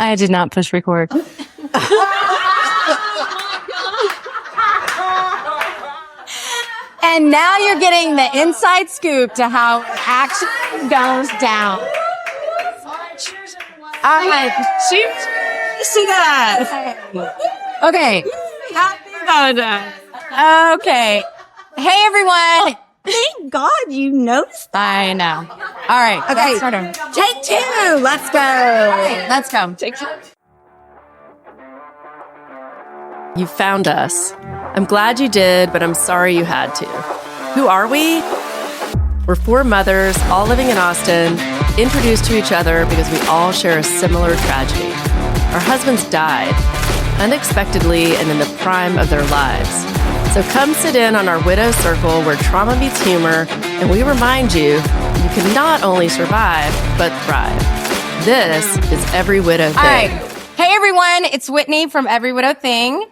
I did not push record. And now you're getting the inside scoop to how it actually goes down. All right. See that. Okay. Okay. Hey, everyone. Thank God you noticed. I know. All right. Okay. Take two. Let's go. Let's go. Take two. You found us. I'm glad you did, but I'm sorry you had to. Who are we? We're four mothers, all living in Austin, introduced to each other because we all share a similar tragedy. Our husbands died, unexpectedly and in the prime of their lives. So come sit in on our Widow Circle where trauma meets humor, and we remind you can not only survive, but thrive. This is Every Widow Thing. All right. Hey, everyone. It's Whitney from Every Widow Thing.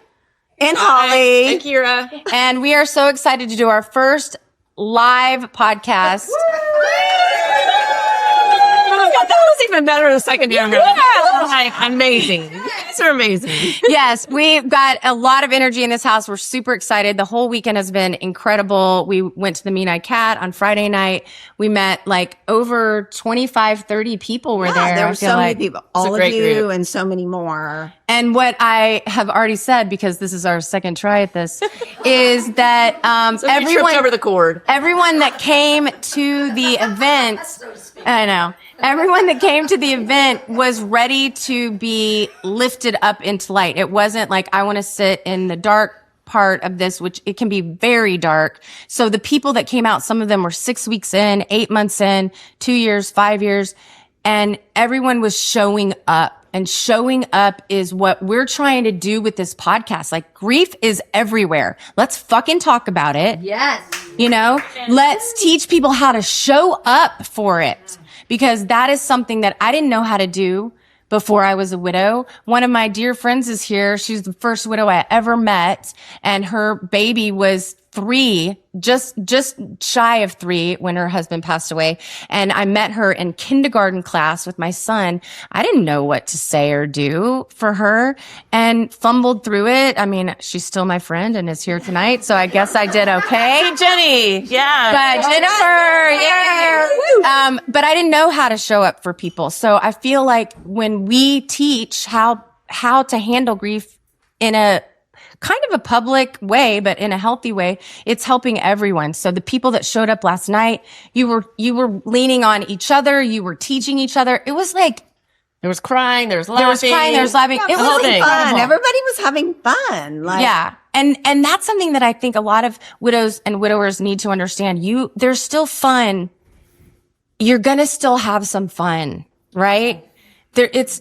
And Holly. And Keira. And we are so excited to do our first live podcast. Oh my God, that was even better the second year. Yeah. Amazing. You guys are amazing. Yes, we've got a lot of energy in this house. We're super excited. The whole weekend has been incredible. We went to the Mean Eyed Cat on Friday night. We met like over 25, 30 people were there. There were so many people. All of you group. and so many more. And what I have already said, because this is our second try at this, is that Everyone over the cord. Everyone that came to the event, I know, everyone that came to the event was ready to be lifted up into light. It wasn't like, I want to sit in the dark part of this, which it can be very dark. So the people that came out, some of them were 6 weeks in, 8 months in, 2 years, 5 years, and everyone was showing up. And showing up is what we're trying to do with this podcast. Like, grief is everywhere. Let's fucking talk about it. Yes. You know, let's teach people how to show up for it, because that is something that I didn't know how to do before I was a widow. One of my dear friends is here. She's the first widow I ever met, and her baby was 3, just shy of 3 when her husband passed away. And I met her in kindergarten class with my son. I didn't know what to say or do for her and fumbled through it. I mean, she's still my friend and is here tonight, so I guess I did okay. Hey, Jenny. Yeah. But Jennifer, yeah. But I didn't know how to show up for people. So I feel like when we teach how to handle grief in a kind of a public way, but in a healthy way, it's helping everyone. So the people that showed up last night, you were leaning on each other. You were teaching each other. It was like, there was crying, there was laughing. There was laughing. It was fun. incredible. Everybody was having fun. Like, yeah. And that's something that I think a lot of widows and widowers need to understand. There's still fun. You're going to still have some fun, right?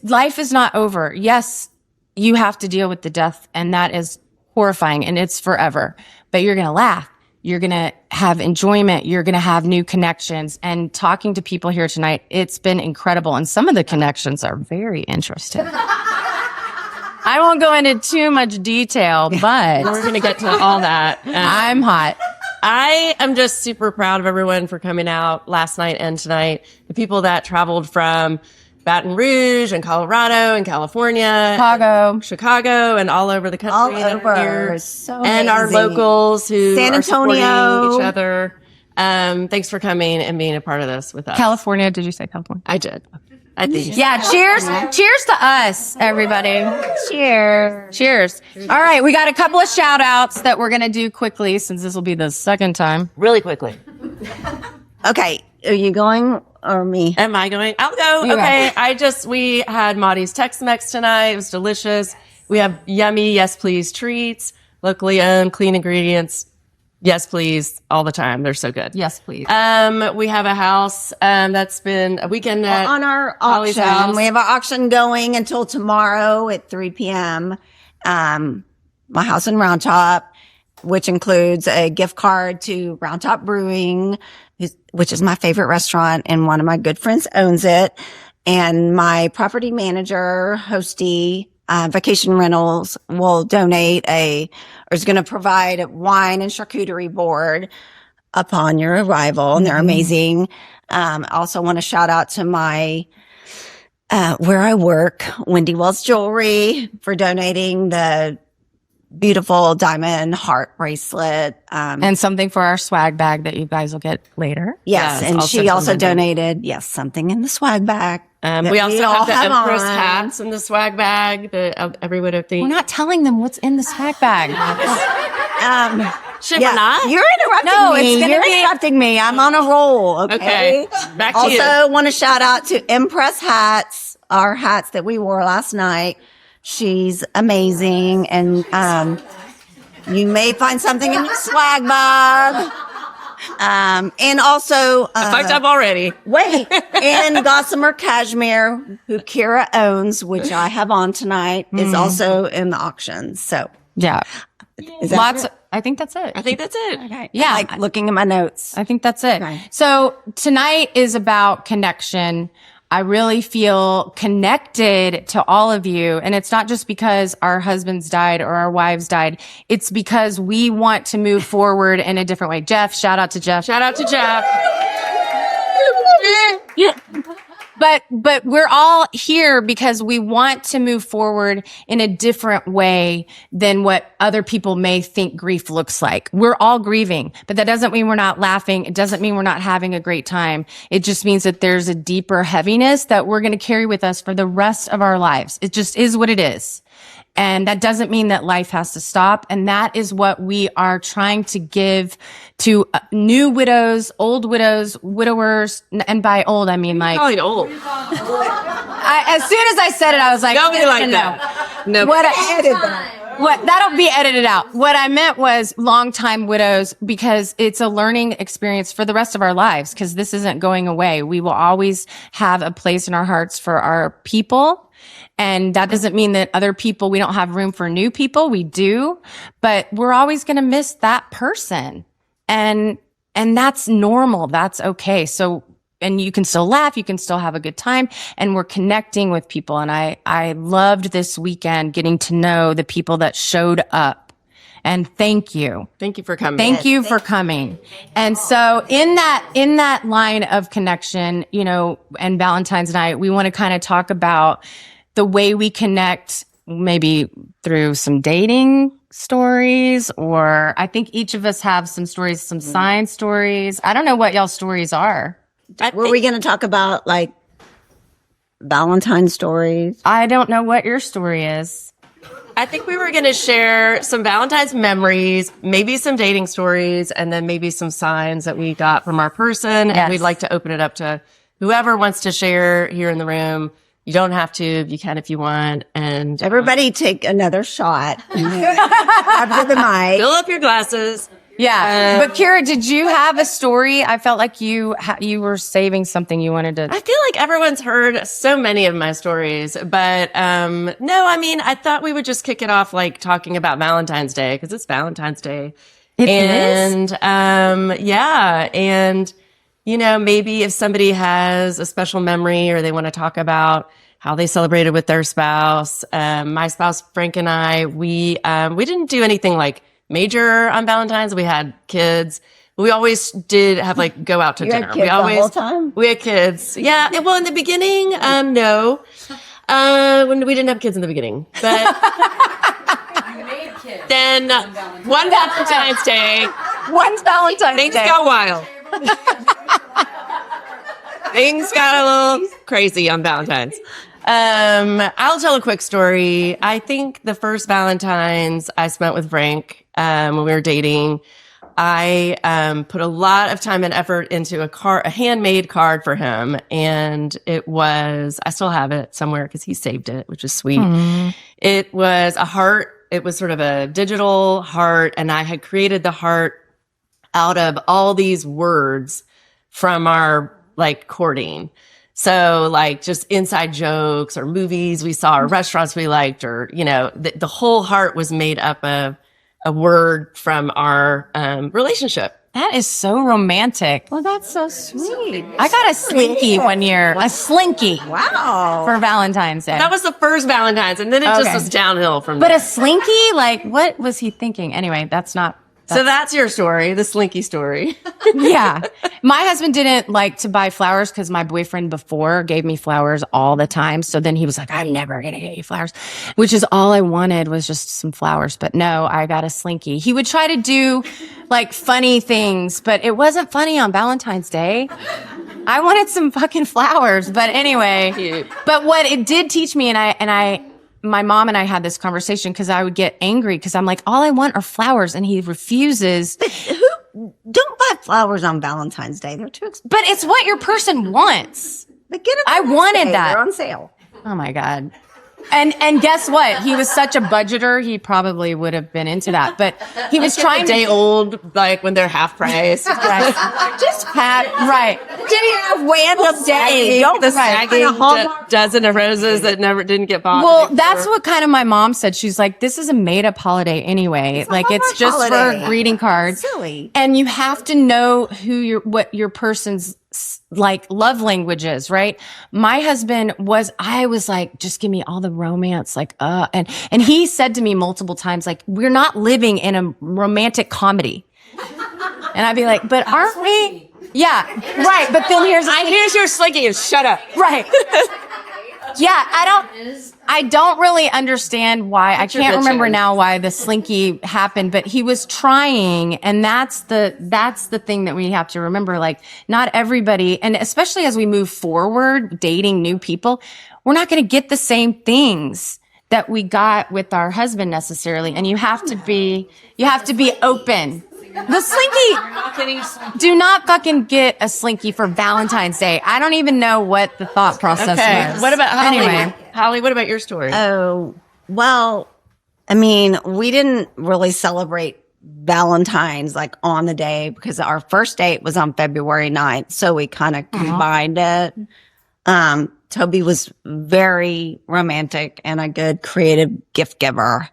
Life is not over. Yes, you have to deal with the death, and that is horrifying, and it's forever. But you're going to laugh. You're going to have enjoyment. You're going to have new connections. And talking to people here tonight, it's been incredible. And some of the connections are very interesting. I won't go into too much detail, but we're going to get to all that. I'm hot. I am just super proud of everyone for coming out last night and tonight. The people that traveled from Baton Rouge and Colorado and California, Chicago, and all over the country. All over. So and amazing. Our locals who San are supporting Antonio. each other. Thanks for coming and being a part of this with us. California. Did you say California? I did. I think. Yeah. Cheers. Cheers to us, everybody. Cheers. All right. We got a couple of shout outs that we're going to do quickly, since this will be the second time. Really quickly. Okay. Are you going or me? Am I going? I'll go. Okay. We had Maudie's Tex-Mex tonight. It was delicious. We have yummy yes please treats, locally owned, clean ingredients. Yes please, all the time. They're so good. Yes, please. We have a house that's been a weekend at on our Holly's auction. house. We have an auction going until tomorrow at 3 p.m. My house in Round Top, which includes a gift card to Round Top Brewing, which is my favorite restaurant, and one of my good friends owns it. And my property manager, Hosty, Vacation Rentals, will donate is going to provide a wine and charcuterie board upon your arrival. And they're amazing. I also want to shout out to my where I work, Wendy Wells Jewelry, for donating the beautiful diamond heart bracelet. And something for our swag bag that you guys will get later. Yes, and she also donated, something in the swag bag. We also have the Empress on. hats in the swag bag, the every widow thing. We're not telling them what's in the swag bag. Should we not? You're interrupting No, me. it's gonna You're be- interrupting me. I'm on a roll. Okay. Back to you. Also, want to shout out to Empress Hats, our hats that we wore last night. She's amazing, and you may find something in your swag bag. And also, I fucked up already. wait, and Gossamer Cashmere, who Keira owns, which I have on tonight, is also in the auction. So, Yeah. is that Lots. I think that's it. I think that's it. okay? Yeah. Like looking at my notes. I think that's it. Okay. So tonight is about connection. I really feel connected to all of you. And it's not just because our husbands died or our wives died. It's because we want to move forward in a different way. Jeff, shout out to Jeff. Shout out to Jeff. But we're all here because we want to move forward in a different way than what other people may think grief looks like. We're all grieving, but that doesn't mean we're not laughing. It doesn't mean we're not having a great time. It just means that there's a deeper heaviness that we're going to carry with us for the rest of our lives. It just is what it is. And that doesn't mean that life has to stop. And that is what we are trying to give to new widows, old widows, widowers. And by old, I mean like, Probably old. as soon as I said it, I was like, Nobody like no. that. No. What I edited that. That'll be edited out. What I meant was longtime widows, because it's a learning experience for the rest of our lives, because this isn't going away. We will always have a place in our hearts for our people. And that doesn't mean that other people, we don't have room for new people. We do, but we're always going to miss that person. And that's normal. That's okay. So, and you can still laugh. You can still have a good time, and we're connecting with people. And I loved this weekend getting to know the people that showed up. And thank you. Thank you for coming. Thank you for coming. And so in that line of connection, and Valentine's night, we want to kind of talk about the way we connect, maybe through some dating stories, or I think each of us have some stories, some sign stories. I don't know what y'all's stories are. Were we going to talk about like Valentine stories? I don't know what your story is. I think we were going to share some Valentine's memories, maybe some dating stories, and then maybe some signs that we got from our person. Yes. And we'd like to open it up to whoever wants to share here in the room. You don't have to. You can if you want. And Everybody take another shot. Up to the mic. fill up your glasses. Yeah. But Keira, did you have a story? I felt like you were saving something you wanted to. I feel like everyone's heard so many of my stories, but no, I mean, I thought we would just kick it off like talking about Valentine's Day, because it's Valentine's Day. It and yeah, and maybe if somebody has a special memory or they want to talk about how they celebrated with their spouse. My spouse Frank and I, we didn't do anything like major on Valentine's. We had kids. We always did have go out to dinner. Had kids the whole time? We had kids. Yeah. Well, in the beginning, no. When we didn't have kids in the beginning, but then one Valentine's Day, When's Valentine's things Day? got wild. Things got a little crazy on Valentine's. I'll tell a quick story. I think the first Valentine's I spent with Frank, when we were dating, I put a lot of time and effort into a handmade card for him. And I still have it somewhere because he saved it, which is sweet. Mm. It was a heart. It was sort of a digital heart. And I had created the heart out of all these words from our courting. So just inside jokes or movies we saw or restaurants we liked, or, the whole heart was made up of a word from our relationship. That is so romantic. Well, that's so sweet. I got a slinky one year. A slinky. Wow. For Valentine's Day. That was the first Valentine's, and then it just Okay. was downhill from But there. a slinky? What was he thinking? Anyway, that's not So that's your story, the slinky story. Yeah. My husband didn't like to buy flowers because my boyfriend before gave me flowers all the time. So then he was like, I'm never going to get you flowers, which is all I wanted was just some flowers. But no, I got a slinky. He would try to do like funny things, but it wasn't funny on Valentine's Day. I wanted some fucking flowers. But anyway, Cute. But what it did teach me, my mom and I had this conversation because I would get angry because I'm like, all I want are flowers. And he refuses. Don't buy flowers on Valentine's Day. They're too expensive. But it's what your person wants. But get them I on wanted sale. that. They're on sale. Oh my God. And guess what? He was such a budgeter. He probably would have been into that, but he was trying Day old, like when they're half price. Right. Just pat. Right. Did he have random day? Don't The right. sagging dozen of roses that never didn't get bought. Well, that's what kind of my mom said. She's like, this is a made up holiday anyway. Like it's just holiday. for greeting cards. Silly. And you have to know what your person's like love language is, right? My husband I was like, just give me all the romance, like, and he said to me multiple times, like, we're not living in a romantic comedy. And I'd be like, but aren't we? Yeah, right. But then here's your slinky and shut up. right. Yeah, I don't really understand why. I can't remember now why the slinky happened, but he was trying, and that's the thing that we have to remember. Like, not everybody, and especially as we move forward, dating new people, we're not going to get the same things that we got with our husband necessarily, and you have to be open. The slinky, do not fucking get a slinky for Valentine's Day. I don't even know what the thought process was. What about Holly? Anyway. Holly, what about your story? Oh, well, I mean, we didn't really celebrate Valentine's like on the day because our first date was on February 9th. So we kind of combined it. Toby was very romantic and a good creative gift giver.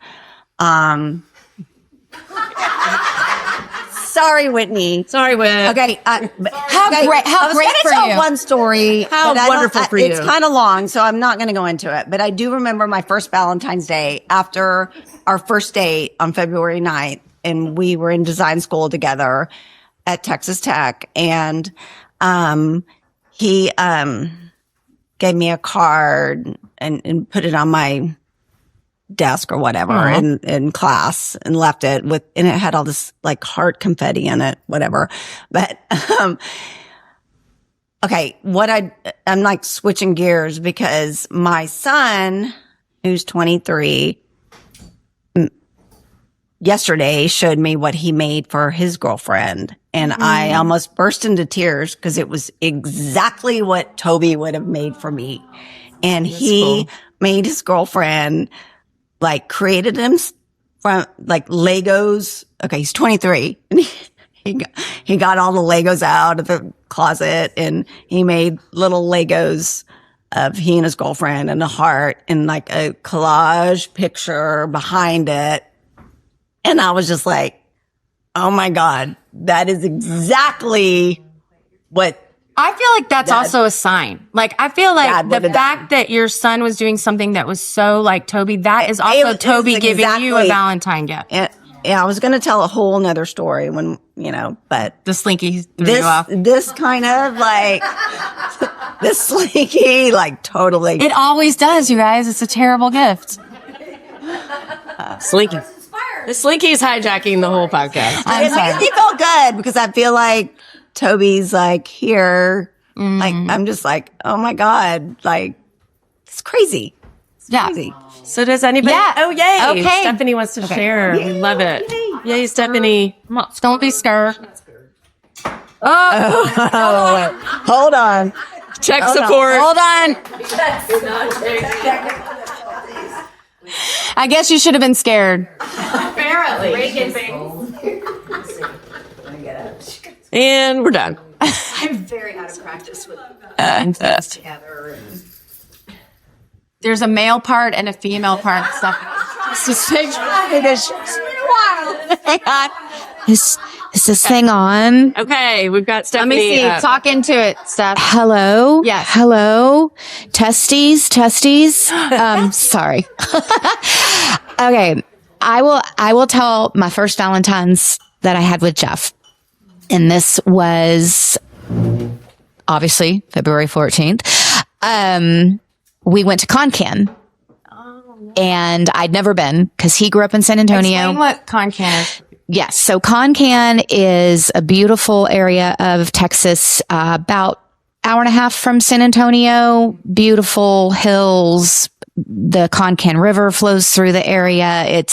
Sorry, Whitney. Sorry, Whit. Okay. How great I was for gonna tell you. one story. How but I don't- wonderful for It's you. kind of long, so I'm not going to go into it. But I do remember my first Valentine's Day after our first date on February 9th, and we were in design school together at Texas Tech. And he gave me a card and put it on my desk or whatever in class and left it and it had all this like heart confetti in it, whatever. But, okay, I'm like switching gears because my son, who's 23, yesterday showed me what he made for his girlfriend. And I almost burst into tears because it was exactly what Toby would have made for me. And he made his girlfriend like created him from like Legos. Okay, he's 23 and he got all the Legos out of the closet and he made little Legos of he and his girlfriend and a heart and like a collage picture behind it. And I was just like, oh my God, that is exactly what I feel like that's also a sign. Like, I feel like Dad the would've fact that your son was doing something that was so like Toby, that is also It was Toby giving you a exactly- Valentine gift. yeah, I was going to tell a whole nother story when, but The slinky threw you off. this kind of like, this slinky, like totally. It always does, you guys. It's a terrible gift. Slinky. The slinky's hijacking the whole podcast. I'm It makes sorry. me feel good because I feel like Toby's like here. Like, I'm just like, oh my God, like, it's crazy. Yeah. Crazy. So does ananybody? Yeah. Oh, yay. Okay. Stephanie wants to share. We love it. Yay, Stephanie. Come on, don't be scared. Hold on. Check support. Hold on. I guess you should have been scared. And we're done. I'm very out of practice with things together. There's a male part and a female part. Stuff. Hang on. Is this thing on? Okay, we've got Let Stephanie. me see. up. Talk into it, Steph. Hello? Yes. Hello? Testes? Sorry. Okay. I will tell my first Valentine's that I had with Jeff. And this was obviously February 14th. We went to Concan. And I'd never been because he grew up in San Antonio. Explain what Concan is. Yes. So Concan is a beautiful area of Texas, about hour and a half from San Antonio, beautiful hills. The Concan River flows through the area.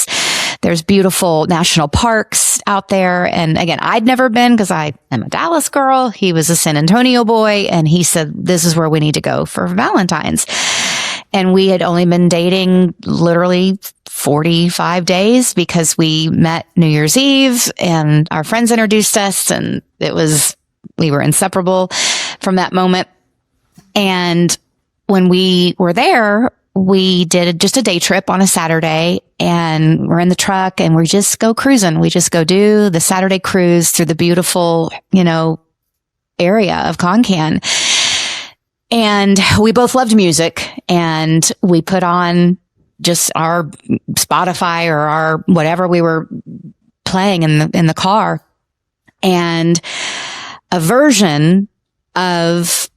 There's beautiful national parks out there. And again, I'd never been because I am a Dallas girl. He was a San Antonio boy. And he said, this is where we need to go for Valentine's. And we had only been dating literally 45 days because we met New Year's Eve and our friends introduced us, and we were inseparable from that moment. And when we were there, we did just a day trip on a Saturday, and we're in the truck and we just go cruising. We just go do the Saturday cruise through the beautiful, area of Concan. And we both loved music, and we put on just our Spotify or our whatever we were playing in the car, and a version of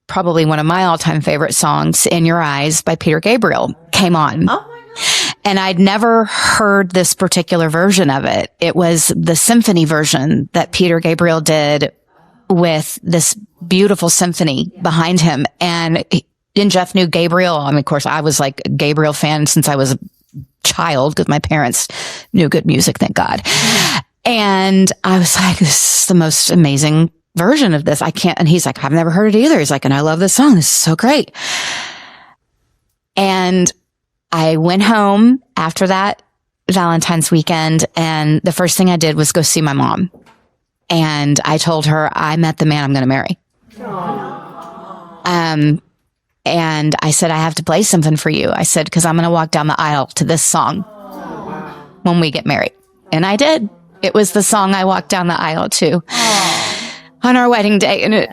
probably one of my all-time favorite songs, "In Your Eyes" by Peter Gabriel, came on. Oh my God. And I'd never heard this particular version of it. It was the symphony version that Peter Gabriel did with this beautiful symphony behind him. And Jeff knew Gabriel. I mean, of course, I was like a Gabriel fan since I was a child because my parents knew good music, thank God. And I was like, this is the most amazing version of this. I can't. And he's like, I've never heard it either. He's like, and I love this song. This is so great. And I went home after that Valentine's weekend. And the first thing I did was go see my mom. And I told her, I met the man I'm going to marry. And I said, I have to play something for you. I said, because I'm going to walk down the aisle to this song when we get married. And I did. It was the song I walked down the aisle to on our wedding day. And it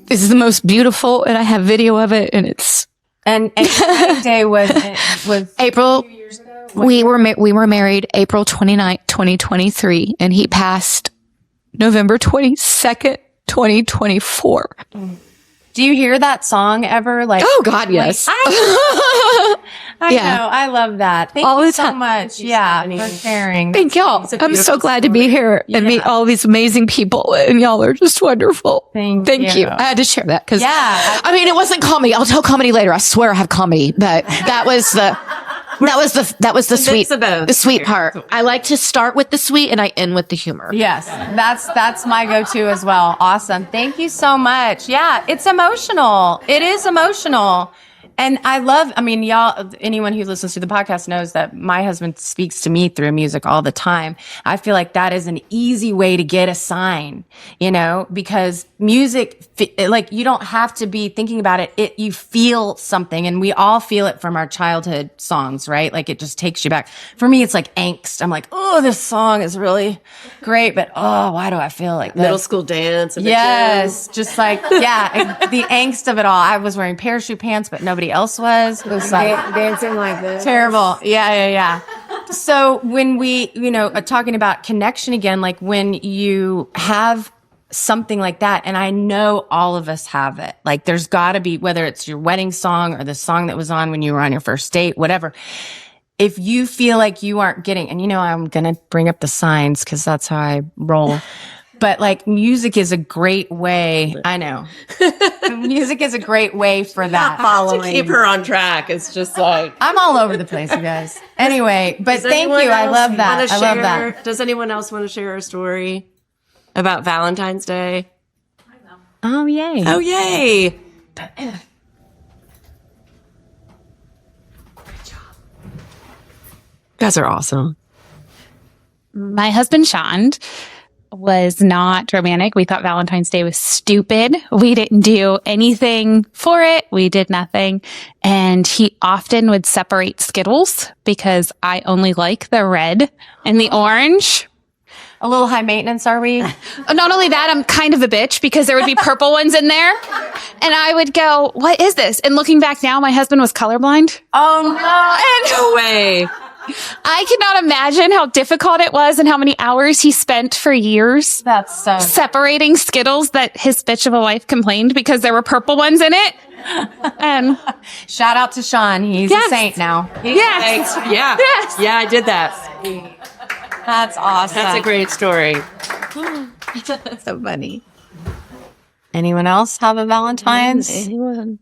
is the most beautiful. And I have video of it. And it's. And wedding day was April. A few years ago? We were married April 29th, 2023. And he passed November 22nd, 2024. Do you hear that song ever? Like, oh God, yes. I Yeah. know. I love that. Thank All you the so time. much. Yeah, for sharing. Thank y'all. I'm so glad to be here and meet all these amazing people, and y'all are just wonderful. Thank you. you. I had to share that because Yeah. I mean, it wasn't comedy. I'll tell comedy later. I swear I have comedy, but that was the sweet part. I like to start with the sweet and I end with the humor. Yes, that's my go-to as well. Awesome. Thank you so much. Yeah, it's emotional. It is emotional. And y'all, anyone who listens to the podcast knows that my husband speaks to me through music all the time. I feel like that is an easy way to get a sign, because music, like you don't have to be thinking about it. You feel something, and we all feel it from our childhood songs, right? Like it just takes you back. For me, it's like angst. I'm like, oh, this song is really great, but oh, why do I feel like this? Middle school dance. Yes, just like, yeah, the angst of it all. I was wearing parachute pants, but nobody else was. It was like dancing like this. terrible. Yeah. So when we, talking about connection again, like when you have something like that, and I know all of us have it, like there's gotta be, whether it's your wedding song or the song that was on when you were on your first date, whatever. If you feel like you aren't getting, and I'm going to bring up the signs because that's how I roll. But like music is a great way. I know. Music is a great way for that. To keep her on track. It's just like. I'm all over the place, you guys. Anyway, but thank you. I love that. I love that. Does anyone else want to share a story about Valentine's Day? Oh, yay. Oh, yay. You guys are awesome. My husband, Sean, was not romantic. We thought Valentine's Day was stupid. We didn't do anything for it. We did nothing. And he often would separate Skittles because I only like the red and the orange. A little high maintenance, are we? Not only that, I'm kind of a bitch because there would be purple ones in there. And I would go, what is this? And looking back now, my husband was colorblind. Oh, no. No way. I cannot imagine how difficult it was and how many hours he spent for years That's so. separating Skittles that his bitch of a wife complained because there were purple ones in it. And Shout out to Sean. He's Yes. a saint now. yes, Yeah. Yes. Yeah, I did that. That's awesome. That's a great story. So funny. Anyone else have a Valentine's? Anyone?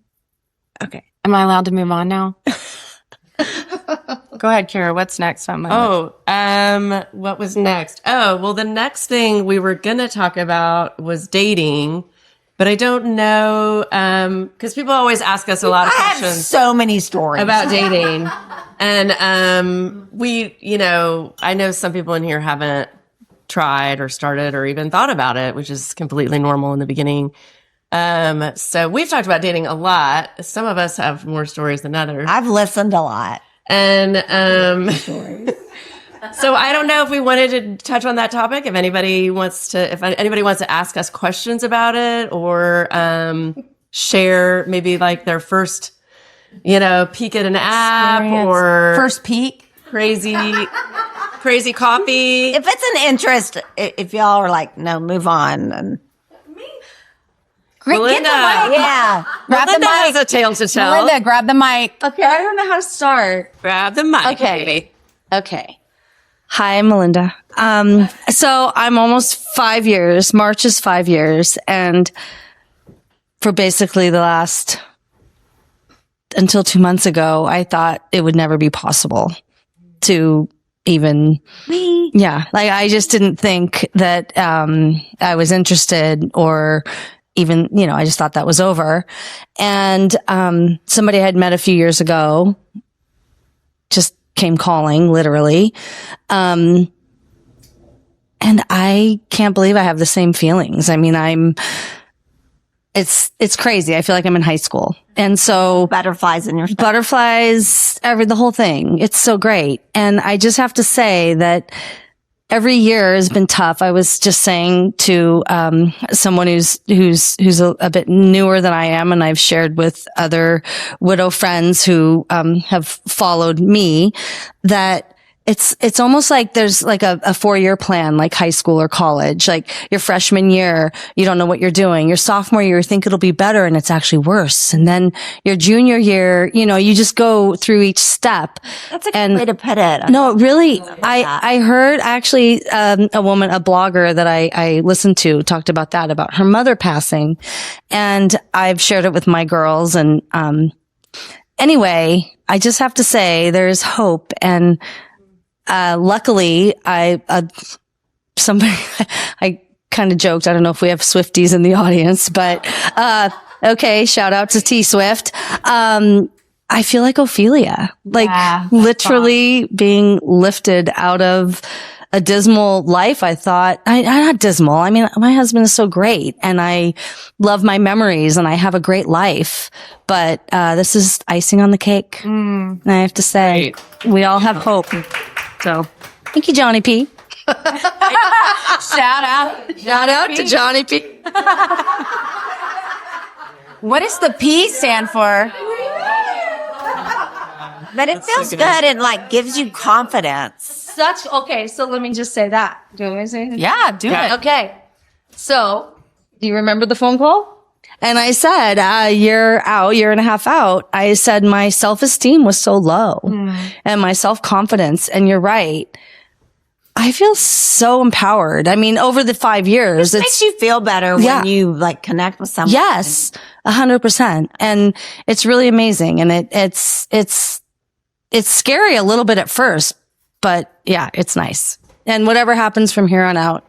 Okay. Am I allowed to move on now? Go ahead, Keira. What's next on my list? What was next? Oh, well, the next thing we were going to talk about was dating, but I don't know, because people always ask us a lot of I have questions so many stories about dating. And, I know some people in here haven't tried or started or even thought about it, which is completely normal in the beginning. So we've talked about dating a lot. Some of us have more stories than others. I've listened a lot. And so I don't know if we wanted to touch on that topic. If anybody wants to ask us questions about it or share maybe like their first, peek at an app or First peek. crazy coffee. If it's an interest, if y'all are like, no, move on. And Melinda, yeah. Grab the Melinda has mic. a tale to tell. Melinda, grab the mic. Okay, I don't know how to start. Grab the mic. Okay. baby. Okay. Hi, I'm Melinda. So I'm almost 5 years. March is 5 years. And for basically the last, until 2 months ago, I thought it would never be possible to even, yeah, like I just didn't think that, I was interested or even, I just thought that was over. And, somebody I had met a few years ago just came calling, literally. And I can't believe I have the same feelings. I mean, it's crazy. I feel like I'm in high school. And so Butterflies in your stomach. butterflies, the whole thing. It's so great. And I just have to say that every year has been tough. I was just saying to someone who's a bit newer than I am, and I've shared with other widow friends who have followed me, that it's almost like there's like a 4-year plan, like high school or college. Like your freshman year, you don't know what you're doing. Your sophomore year, you think it'll be better, and it's actually worse. And then your junior year, you just go through each step. That's a good way to put it. No, really, I heard actually, a blogger that I listened to talked about that, about her mother passing. And I've shared it with my girls. And, anyway, I just have to say there's hope. And, luckily I kind of joked. I don't know if we have Swifties in the audience, but, okay. Shout out to T Swift. I feel like Ophelia, literally being lifted out of a dismal life. I thought, not dismal. I mean, my husband is so great and I love my memories and I have a great life, but, this is icing on the cake. And I have to say, we all have hope. So thank you, Johnny P. Shout out to Johnny P. What does the P stand for? But it feels good and like gives you confidence. Okay. So let me just say that. Do you want me to say it? Yeah, do it. Okay. So do you remember the phone call? And I said, year and a half out, I said my self-esteem was so low and my self-confidence. And you're right. I feel so empowered. I mean, over the 5 years, It makes you feel better when you like connect with someone. yes, 100%. And it's really amazing. And it's scary a little bit at first, but yeah, it's nice. And whatever happens from here on out,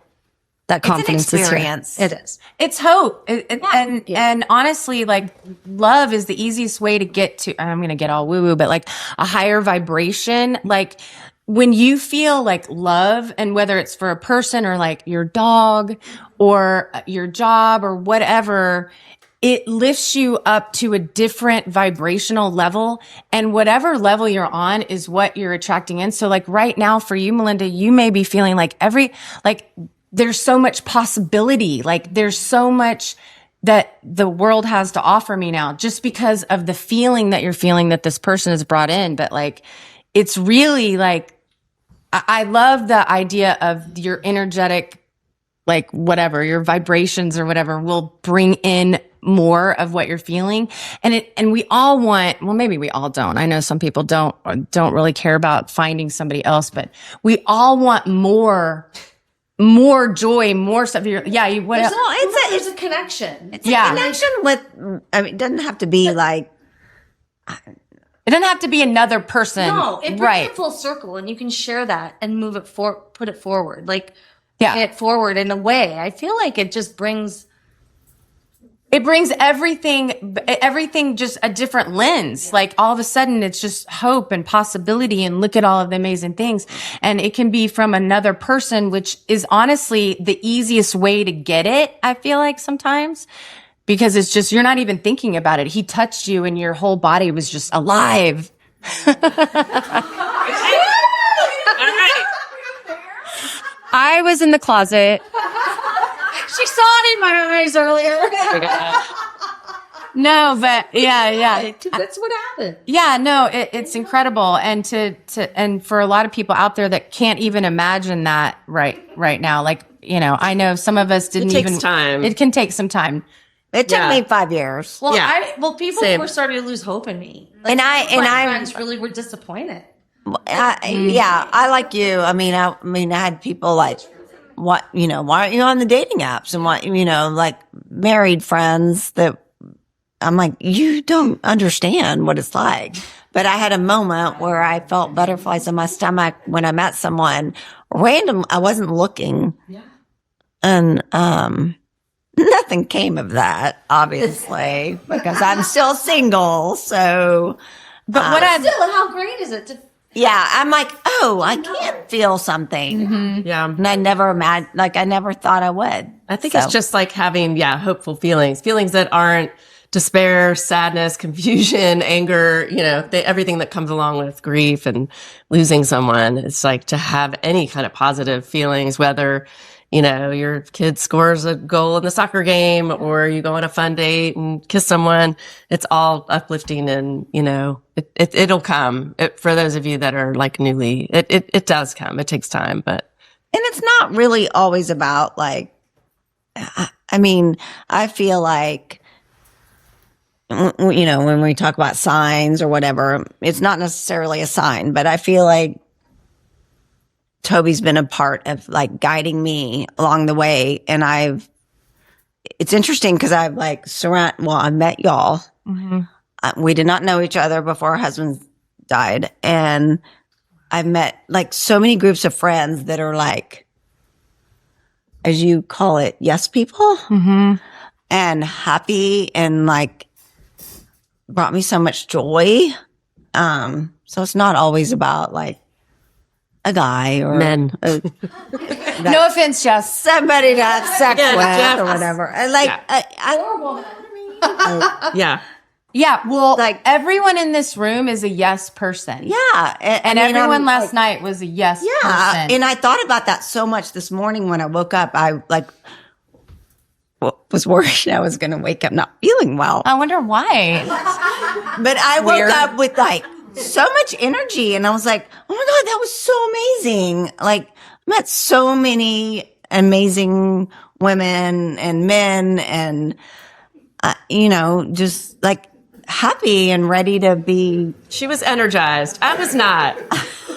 that confidence It's an experience. is here. It is. It's hope. And honestly, like love is the easiest way to get to, I'm going to get all woo woo, but like a higher vibration. Like when you feel like love, and whether it's for a person or like your dog or your job or whatever, it lifts you up to a different vibrational level, and whatever level you're on is what you're attracting in. So like right now for you, Melinda, you may be feeling like there's so much possibility. Like there's so much that the world has to offer me now just because of the feeling that you're feeling that this person has brought in. But like, it's really like, I love the idea of your energetic, like whatever, your vibrations or whatever will bring in more of what you're feeling. And we all want, well, maybe we all don't. I know some people don't really care about finding somebody else, but we all want more joy, more stuff. There's a connection. It's a connection with, I mean, it doesn't have to be like, it doesn't have to be another person. No, it brings it full circle, and you can share that and move it put it forward, like pay it forward in a way. I feel like it just brings everything just a different lens. Like all of a sudden it's just hope and possibility and look at all of the amazing things. And it can be from another person, which is honestly the easiest way to get it. I feel like sometimes, because it's just, you're not even thinking about it. He touched you and your whole body was just alive. I was in the closet. She saw it in my eyes earlier. No, but yeah. That's what happened. Yeah, no, it's incredible. And and for a lot of people out there that can't even imagine that right now, like, you know, I know some of us didn't It takes time. It can take some time. it took me 5 years. Well, people Same. were starting to lose hope in me. Like, And I friends really were disappointed. I like you. I mean, I had people like, what, you know, why aren't you on the dating apps? And what, you know, like married friends that I'm like, you don't understand what it's like. But I had a moment where I felt butterflies in my stomach when I met someone random. I wasn't looking. Yeah. And, nothing came of that, obviously, because I'm still single. So, But How great is it to yeah, I'm like, oh, I can feel something. Mm-hmm. Yeah. And I never I never thought I would. I think it's just like having, hopeful feelings that aren't despair, sadness, confusion, anger, you know, everything that comes along with grief and losing someone. It's like to have any kind of positive feelings, whether, you know, your kid scores a goal in the soccer game or you go on a fun date and kiss someone. It's all uplifting and, you know, it'll come. For those of you that are like newly, it does come. It takes time, but. And it's not really always about like, I mean, I feel like, you know, when we talk about signs or whatever, it's not necessarily a sign, but I feel like Toby's been a part of like guiding me along the way. And it's interesting because I've like I met y'all. Mm-hmm. We did not know each other before our husbands died. And I've met like so many groups of friends that are like, as you call it, yes people, mm-hmm. and happy and like brought me so much joy. So it's not always about like a guy or men. No offense, Jess. Somebody to have sex with Jeff. or whatever. And like, Yeah, well, Like- everyone in this room is a yes person. yeah. And I mean, everyone I'm last like, night was a yes person. And I thought about that so much this morning when I woke up. I like was worried I was going to wake up not feeling well. I wonder why. But I woke Weird. up with like so much energy and I was like, oh my God, that was so amazing. Like I met so many amazing women and men and, you know, just like happy and ready to be. She was energized. I was not.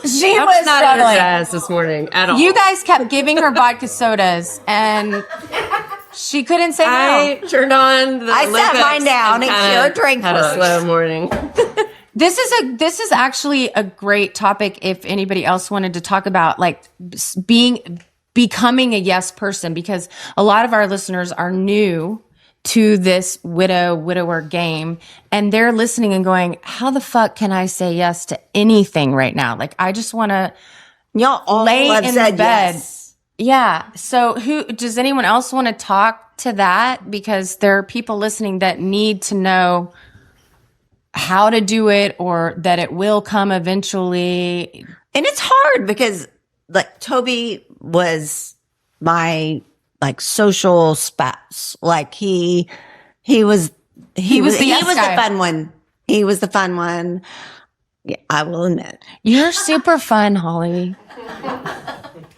She I was was not struggling. energized this morning at all. You guys kept giving her vodka sodas and she couldn't say I no. turned on the I set Olympics mine down and kinda Keira drank had a first. slow morning. This is actually a great topic if anybody else wanted to talk about like becoming a yes person, because a lot of our listeners are new to this widower game and they're listening and going, how the fuck can I say yes to anything right now? Like I just want to Y'all all lay have in said bed. yes. Yeah. So does anyone else want to talk to that? Because there are people listening that need to know how to do it or that it will come eventually. And it's hard because like Toby was my like social spouse. Like he was the yes guy. the fun one. He was the fun one. Yeah, I will admit. You're super fun, Holly.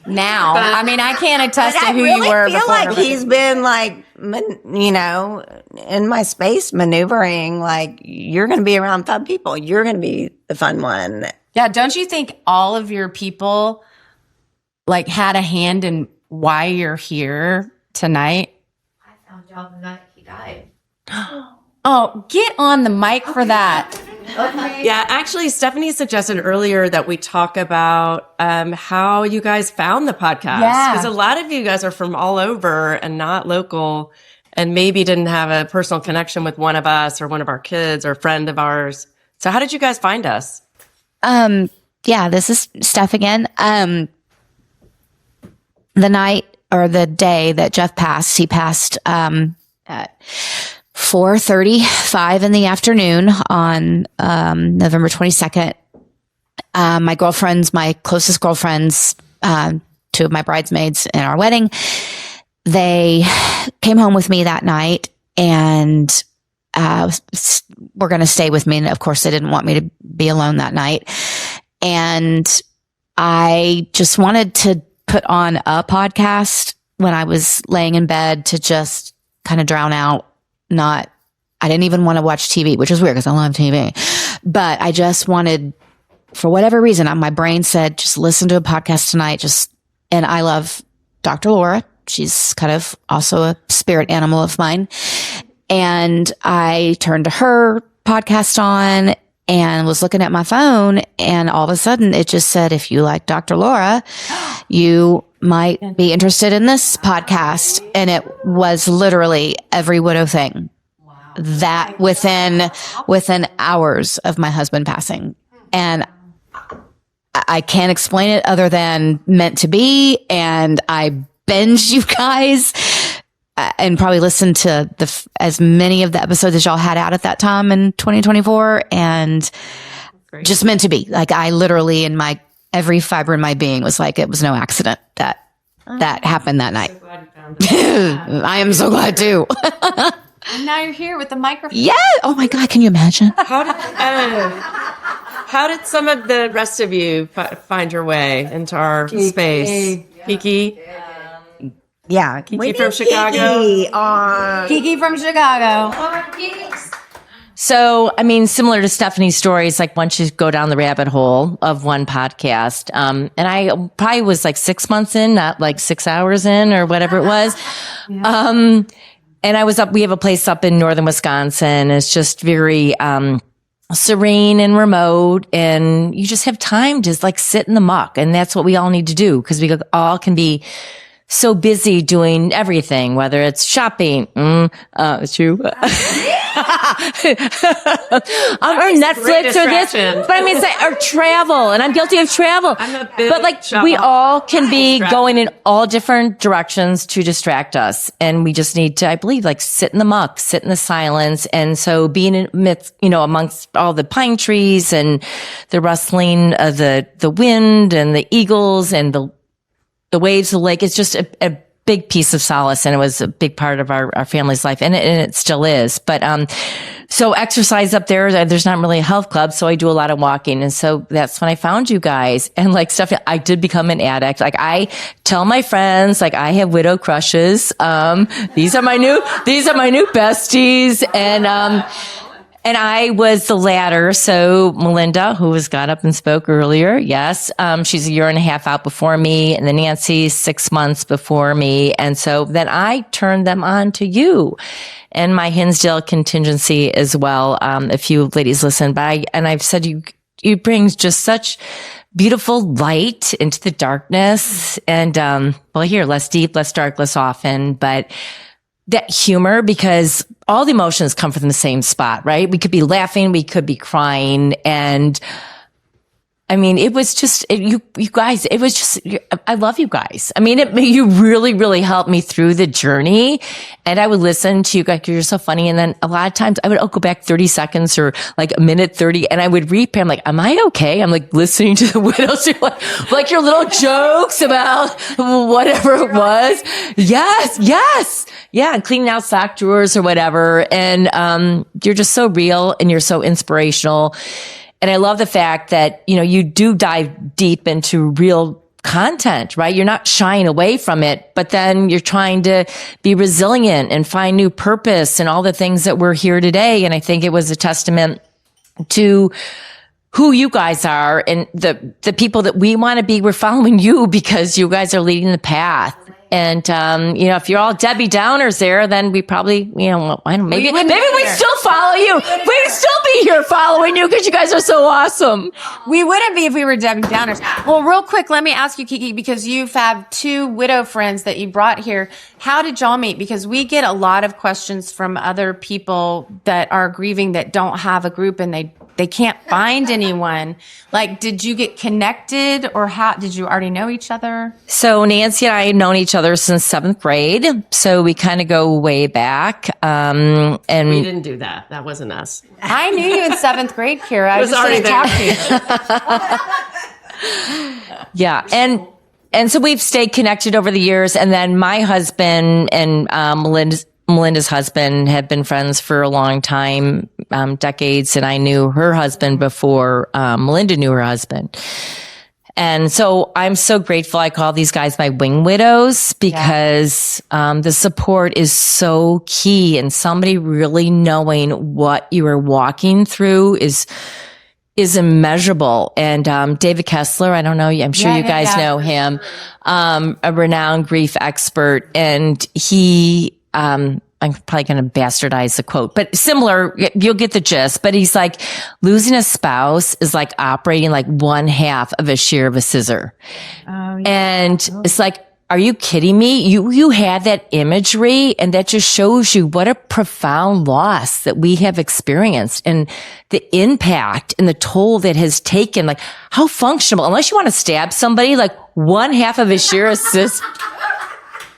Now, I mean, I can't attest to who you were I feel before. like he's been like, you know, in my space maneuvering. Like, you're going to be around fun people. You're going to be the fun one. Yeah, don't you think all of your people like had a hand in why you're here tonight? I found y'all the night he died. Oh, get on the mic for that. Yeah, actually, Stephanie suggested earlier that we talk about how you guys found the podcast. Yeah. Because a lot of you guys are from all over and not local and maybe didn't have a personal connection with one of us or one of our kids or a friend of ours. So how did you guys find us? Yeah, this is Steph again. The night or the day that Jeff passed, he passed at 4:35 in the afternoon on November 22nd. My girlfriends, my closest girlfriends, two of my bridesmaids in our wedding, they came home with me that night and were going to stay with me. And of course, they didn't want me to be alone that night. And I just wanted to put on a podcast when I was laying in bed to just kind of drown out. I didn't even want to watch TV, which is weird because I love TV, but I just wanted, for whatever reason, my brain said, just listen to a podcast tonight. And I love Dr. Laura. She's kind of also a spirit animal of mine. And I turned to her podcast on and was looking at my phone, and all of a sudden it just said, if you like Dr. Laura, you might be interested in this podcast. And it was literally every widow thing. Wow. That within hours of my husband passing. And I can't explain it other than meant to be. And I binged you guys and probably listened to as many of the episodes as y'all had out at that time in 2024, and just meant to be. Like, I literally, in every fiber in my being was like, it was no accident that happened that night. I am so glad too. And now you're here with the microphone. Yeah. Oh my God. Can you imagine? How did some of the rest of you find your way into our space? Kiki? Yeah. Kiki from Chicago? Kiki from Chicago. So, I mean, similar to Stephanie's story, it's like once you go down the rabbit hole of one podcast, and I probably was like 6 months in, not like 6 hours in or whatever it was. And I was we have a place up in northern Wisconsin. It's just very, serene and remote, and you just have time to like sit in the muck. And that's what we all need to do, because we all can be so busy doing everything, whether it's shopping, it's you, or Netflix or this, but I mean, or travel, and I'm guilty of travel. But like, we all can be going in all different directions to distract us, and we just need to, I believe, like sit in the muck, sit in the silence, and so being amidst, amongst all the pine trees and the rustling of the wind and the eagles and the waves of the lake, it's just a big piece of solace, and it was a big part of our family's life, and it still is. But so exercise up there's not really a health club, so I do a lot of walking, and so that's when I found you guys. And like stuff, I did become an addict. Like, I tell my friends, like, I have widow crushes. These are my new besties, and I was the latter. So Melinda, who got up and spoke earlier, yes, she's a year and a half out before me, and then Nancy's 6 months before me. And so then I turned them on to you and my Hinsdale contingency as well. A few ladies listened, but I've said you bring just such beautiful light into the darkness, and here, less deep, less dark, less often, but that humor, because all the emotions come from the same spot, right? We could be laughing, we could be crying, and I mean, it was just, you guys, it was just, I love you guys. I mean, you really, really helped me through the journey. And I would listen to you guys, you're so funny. And then a lot of times I would go back 30 seconds or like a minute 30, and I would replay. I'm like, am I okay? I'm like listening to the widows, like your little jokes about whatever it was. Yes. Yeah. And cleaning out sock drawers or whatever. And, you're just so real, and you're so inspirational. And I love the fact that, you do dive deep into real content, right? You're not shying away from it, but then you're trying to be resilient and find new purpose and all the things that we're here today. And I think it was a testament to who you guys are and the people that we want to be. We're following you because you guys are leading the path. And, if you're all Debbie Downers there, then we probably, maybe we'd still follow you. We'd still be here following you because you guys are so awesome. We wouldn't be if we were Debbie Downers. Well, real quick, let me ask you, Kiki, because you've had 2 widow friends that you brought here. How did y'all meet? Because we get a lot of questions from other people that are grieving that don't have a group and they can't find anyone. Like, did you get connected or how did you already know each other? So Nancy and I had known each other since 7th grade. So we kind of go way back. And We didn't do that. That wasn't us. I knew you in 7th grade, Keira. I was just already didn't talk to you. yeah. And so we've stayed connected over the years. And then my husband and, Melinda's husband had been friends for a long time, decades. And I knew her husband before, Melinda knew her husband. And so I'm so grateful. I call these guys my wing widows because, the support is so key, and somebody really knowing what you are walking through is immeasurable. And, David Kessler, I don't know, I'm sure you guys know him, a renowned grief expert. And I'm probably going to bastardize the quote, but similar, you'll get the gist. But he's like, losing a spouse is like operating like 1/2 of a shear of a scissor. And it's like, are you kidding me? You had that imagery, and that just shows you what a profound loss that we have experienced and the impact and the toll that has taken. Like, how functional, unless you want to stab somebody, like 1/2 of a shear of scissor.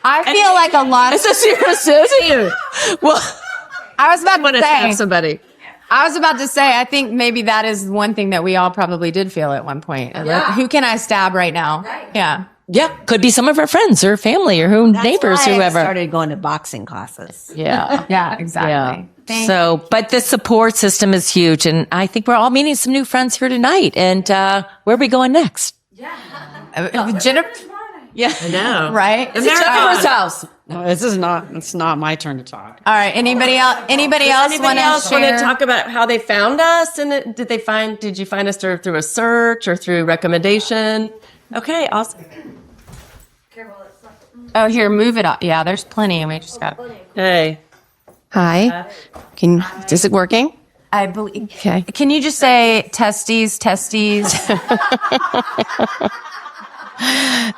I feel like a lot of... It's a serious scissor. Well, I was about to say... somebody. I was about to say, I think maybe that is one thing that we all probably did feel at one point. Like, who can I stab right now? Right. Yeah. Yeah, could be some of our friends or family or neighbors, why whoever. I started going to boxing classes. Yeah. Yeah, exactly. Yeah. So, but the support system is huge. And I think we're all meeting some new friends here tonight. And where are we going next? Jennifer... Yeah. I know. Right? It's Jennifer's house. No, it's not my turn to talk. All right. Anybody else want to share? Talk about how they found us? And did you find us through a search or through recommendation? Okay, awesome. Oh, here, move it up. Yeah, there's plenty. We just got... Hey. Hi. Is it working? I believe... Okay. Can you just say testes?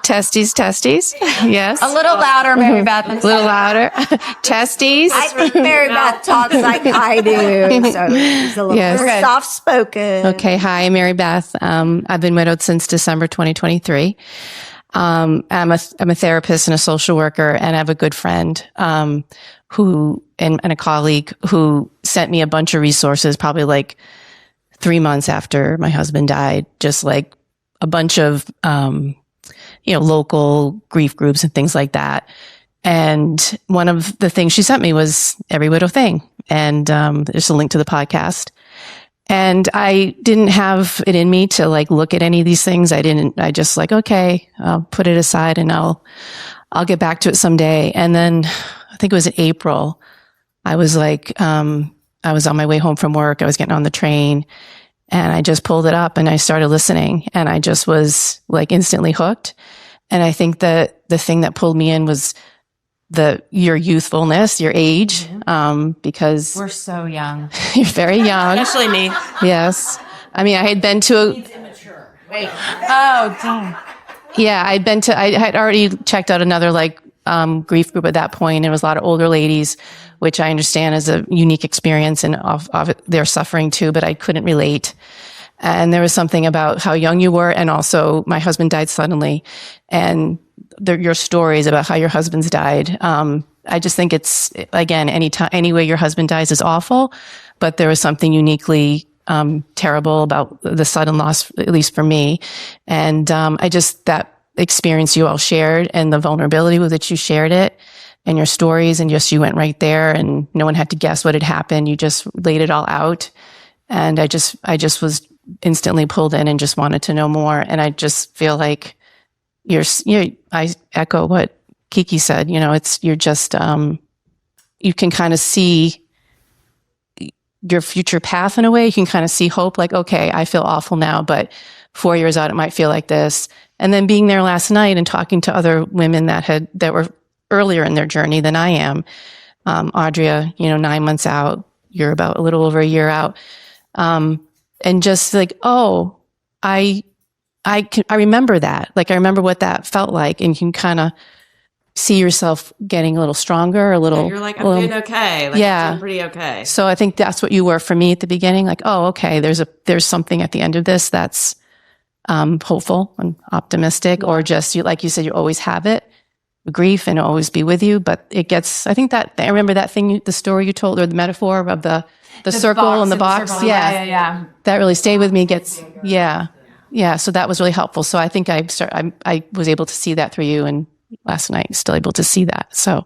Testes. Yes. A little louder, Mary Beth. A little louder. Testes. I think Mary Beth talks like I do, so she's a little more soft-spoken. Okay. Hi, Mary Beth. I've been widowed since December 2023. I'm a therapist and a social worker, and I have a good friend, who, and a colleague who sent me a bunch of resources, probably like 3 months after my husband died, just like a bunch of, local grief groups and things like that. And one of the things she sent me was Every Widow Thing. And, there's a link to the podcast. And I didn't have it in me to like look at any of these things. I just like, okay, I'll put it aside and I'll get back to it someday. And then I think it was in April. I was like, I was on my way home from work. I was getting on the train and I just pulled it up and I started listening and I just was like instantly hooked. And I think that the thing that pulled me in was your youthfulness, your age, because We're so young. you're very young. Especially me. Yes. I mean, I had been to Oh, dang. I had already checked out another grief group at that point. It was a lot of older ladies, which I understand is a unique experience and of their suffering too, but I couldn't relate. And there was something about how young you were. And also my husband died suddenly, and your stories about how your husbands died. I just think it's, again, any way your husband dies is awful, but there was something uniquely terrible about the sudden loss, at least for me. And that experience you all shared and the vulnerability with which you shared it and your stories, and just you went right there and no one had to guess what had happened. You just laid it all out. And I just was instantly pulled in and just wanted to know more. And I just feel like I echo what Kiki said, you're just, you can kind of see your future path in a way. You can kind of see hope, like, okay, I feel awful now, but 4 years out, it might feel like this. And then being there last night and talking to other women that were earlier in their journey than I am. Audria, 9 months out, you're about a little over a year out. And just like, oh, I remember that. Like, I remember what that felt like, and you can kind of see yourself getting a little stronger, a little. You're like, I'm doing okay. Like, yeah, I'm doing pretty okay. So I think that's what you were for me at the beginning. Like, oh, okay, there's something at the end of this that's hopeful and optimistic, or just like you said, you always have it, grief, and always be with you. But it gets. I think that I remember that thing, the story you told, or the metaphor of the circle and the box. Yeah. That really stayed with me. Yeah. So that was really helpful. So I think I was able to see that through you, and last night still able to see that. So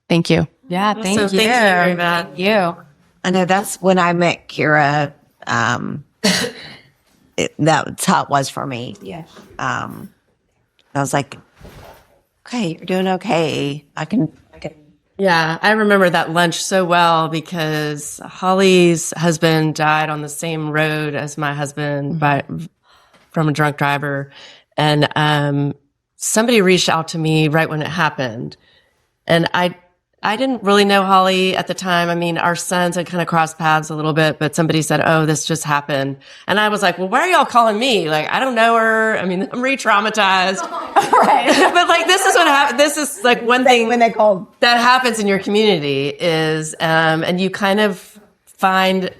thank you. Yeah, thank you. Thank you very much. Thank you. I know that's when I met Keira. That's how it was for me. Yeah. I was like, okay, you're doing okay. I can. Yeah, I remember that lunch so well because Holly's husband died on the same road as my husband from a drunk driver. And somebody reached out to me right when it happened. And I didn't really know Holly at the time. I mean, our sons had kind of crossed paths a little bit, but somebody said, oh, this just happened. And I was like, well, why are y'all calling me? Like, I don't know her. I mean, I'm re-traumatized. Right. But like, this is what happened. This is like one thing when they called that happens in your community is, and you kind of find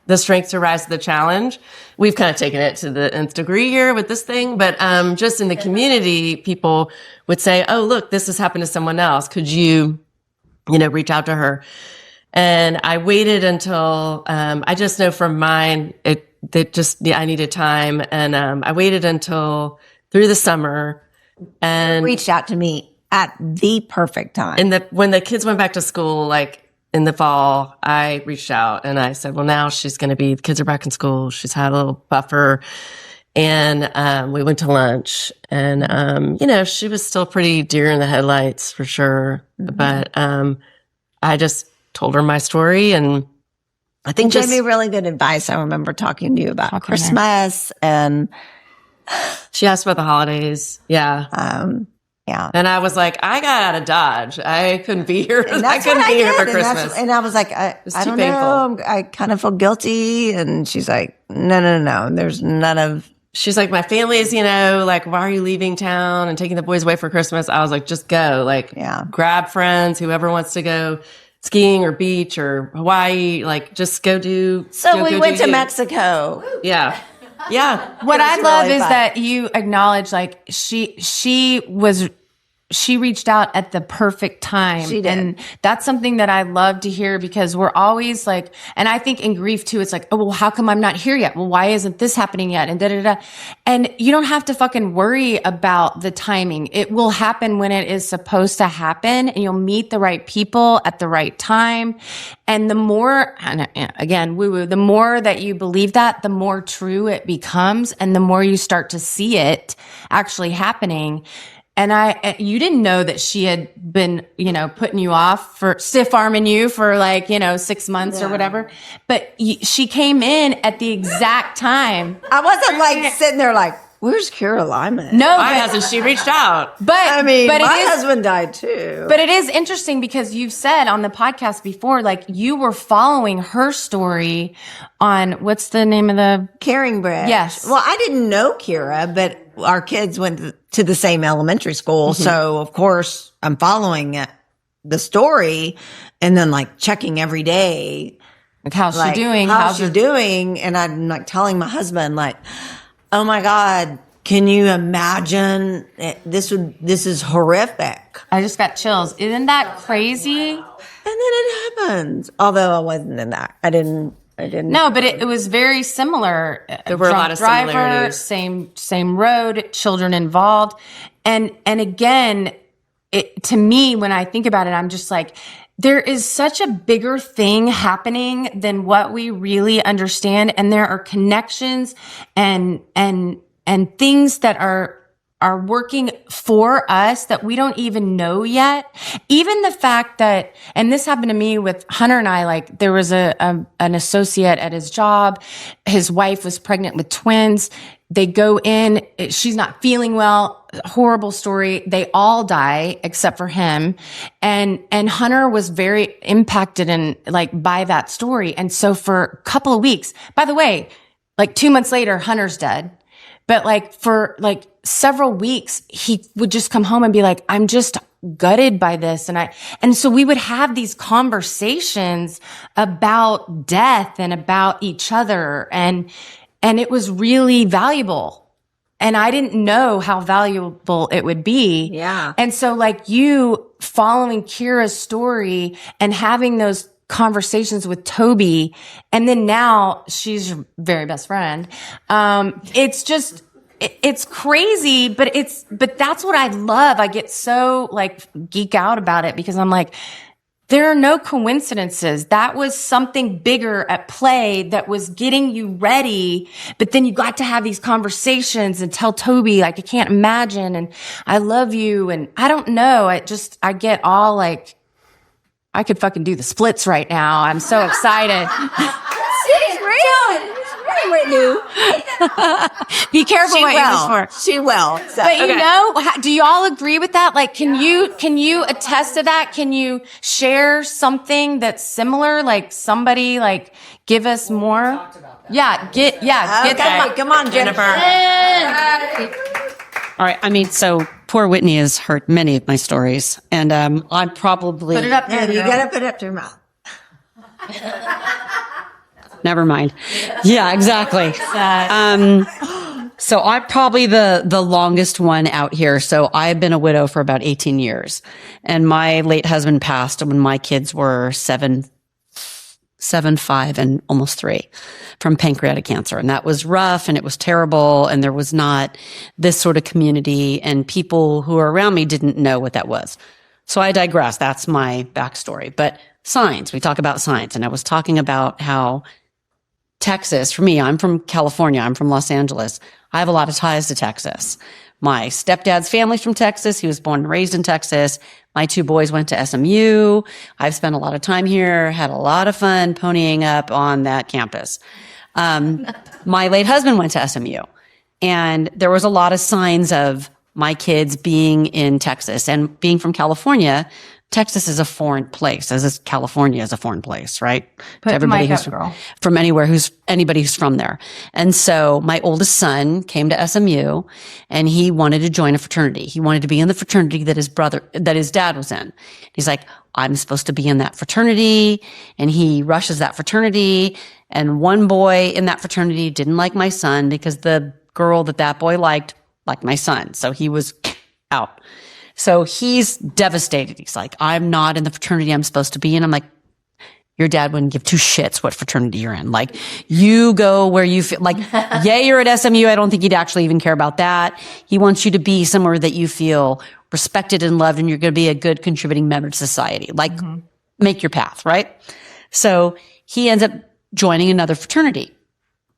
the strength to rise to the challenge. We've kind of taken it to the nth degree here with this thing, but just in the community, people would say, oh, look, this has happened to someone else. Could you reach out to her? And I waited until, I just know from mine, I needed time. And, I waited until through the summer and reached out to me at the perfect time. When the kids went back to school, like in the fall, I reached out and I said, well, now the kids are back in school. She's had a little buffer. And, we went to lunch and, she was still pretty deer in the headlights for sure. Mm-hmm. But, I just told her my story and I think gave me really good advice. I remember talking to you about Christmas and she asked about the holidays. Yeah. Yeah. And I was like, I got out of Dodge. I couldn't be here. I couldn't be here for Christmas. And I was like, I don't know. I kind of feel guilty. And she's like, no. There's none of. She's like, my family is, like, why are you leaving town and taking the boys away for Christmas? I was like, just go. Like, grab friends, whoever wants to go skiing or beach or Hawaii. Like, just go do. So we went to Mexico. Yeah. Yeah. What I love is that you acknowledge, like, she reached out at the perfect time. She did. And that's something that I love to hear because we're always like, and I think in grief too, it's like, oh, well, how come I'm not here yet? Well, why isn't this happening yet? And da-da-da. And you don't have to fucking worry about the timing. It will happen when it is supposed to happen and you'll meet the right people at the right time. And the more, and again, the more that you believe that, the more true it becomes and the more you start to see it actually happening. And you didn't know that she had been, putting you off for stiff arming you for 6 months or whatever. But she came in at the exact time. I wasn't sitting there like, where's Keira Lyman? No, my husband, she reached out. But I mean, my husband died too. But it is interesting because you've said on the podcast before, like you were following her story on what's the name of the Caring Bridge. Yes. Well, I didn't know Keira, but our kids went to the same elementary school. Mm-hmm. So of course I'm following the story and then checking every day. Like, how's she doing? How's she doing? And I'm telling my husband oh my God, can you imagine? This is horrific. I just got chills. Isn't that crazy? And then it happened. Although I wasn't in that. I didn't. No, but it was very similar. There were a lot of similarities. Same road, children involved. And again, to me, when I think about it, I'm just like, there is such a bigger thing happening than what we really understand. And there are connections and things that are working for us that we don't even know yet. Even the fact that, and this happened to me with Hunter and I, like there was an associate at his job. His wife was pregnant with twins. They go in, she's not feeling well, horrible story. They all die except for him. And Hunter was very impacted by that story. And so for a couple of weeks, by the way, like 2 months later, Hunter's dead. But for several weeks, he would just come home and be like, I'm just gutted by this. And so we would have these conversations about death and about each other. And it was really valuable. And I didn't know how valuable it would be. Yeah. And so you following Keira's story and having those conversations with Toby, and then now she's your very best friend. It's crazy, but that's what I love. I get so geek out about it because I'm like, there are no coincidences. That was something bigger at play that was getting you ready. But then you got to have these conversations and tell Toby, I can't imagine. And I love you. And I don't know. I get all I could fucking do the splits right now. I'm so excited. Be careful what you wish for. She will. So. But do you all agree with that? Can you attest to that? Can you share something that's similar? Somebody give us more? Yeah, get that. Come on, Jennifer. All right. So poor Whitney has heard many of my stories, and I'm probably put it up there. You gotta put it up to your mouth. Never mind. Yeah, exactly. So I'm probably the longest one out here. So I've been a widow for about 18 years, and my late husband passed when my kids were 7, 5, and almost 3 from pancreatic cancer. And that was rough and it was terrible. And there was not this sort of community, and people who were around me didn't know what that was. So I digress. That's my backstory. But signs, we talk about signs. And I was talking about how Texas, for me, I'm from California. I'm from Los Angeles. I have a lot of ties to Texas. My stepdad's family's from Texas. He was born and raised in Texas. My 2 boys went to SMU. I've spent a lot of time here, had a lot of fun ponying up on that campus. My late husband went to SMU, and there was a lot of signs of my kids being in Texas. And being from California, Texas is a foreign place, as is California is a foreign place, right? To everybody who's from anywhere, anybody who's from there. And so my oldest son came to SMU, and he wanted to join a fraternity. He wanted to be in the fraternity that his dad was in. He's like, I'm supposed to be in that fraternity. And he rushes that fraternity. And one boy in that fraternity didn't like my son because the girl that boy liked my son. So he was out. So he's devastated. He's like, I'm not in the fraternity I'm supposed to be in. I'm like, your dad wouldn't give 2 shits what fraternity you're in. You go where you feel you're at SMU. I don't think he'd actually even care about that. He wants you to be somewhere that you feel respected and loved, and you're going to be a good contributing member to society. Make your path, right? So he ends up joining another fraternity,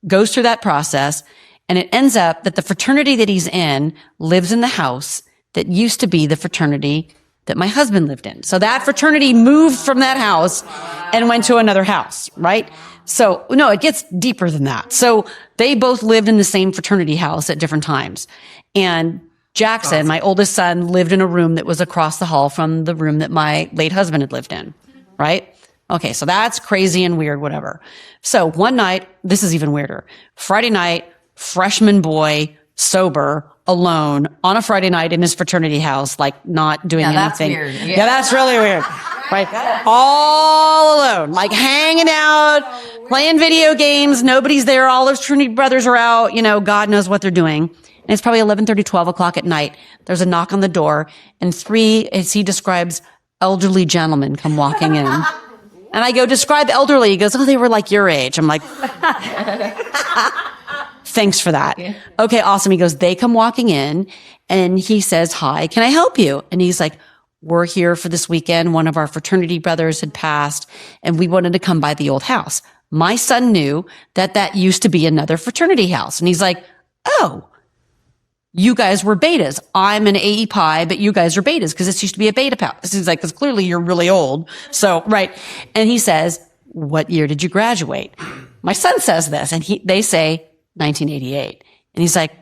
goes through that process, and it ends up that the fraternity that he's in lives in the house that used to be the fraternity that my husband lived in. So that fraternity moved from that house and went to another house, right? So no, it gets deeper than that. So they both lived in the same fraternity house at different times. And Jackson, my oldest son, lived in a room that was across the hall from the room that my late husband had lived in, right? Okay, so that's crazy and weird, whatever. So one night, this is even weirder. Friday night, freshman boy, sober, alone on a Friday night in his fraternity house, not doing anything. That's weird. Yeah, that's really weird. Right? All alone, hanging out, playing video games. Nobody's there. All his fraternity brothers are out. God knows what they're doing. And it's probably 11:30, 12 o'clock at night. There's a knock on the door, and 3, as he describes, elderly gentlemen come walking in. And I go, describe elderly. He goes, oh, they were your age. I'm like, thanks for that. Yeah. Okay, awesome. He goes, they come walking in, and he says, hi, can I help you? And he's like, we're here for this weekend. One of our fraternity brothers had passed and we wanted to come by the old house. My son knew that used to be another fraternity house. And he's like, oh, you guys were betas. I'm an AE Pi, but you guys are betas because this used to be a beta house. He's like, because clearly you're really old. So, right. And he says, what year did you graduate? My son says this and they say 1988. And he's like,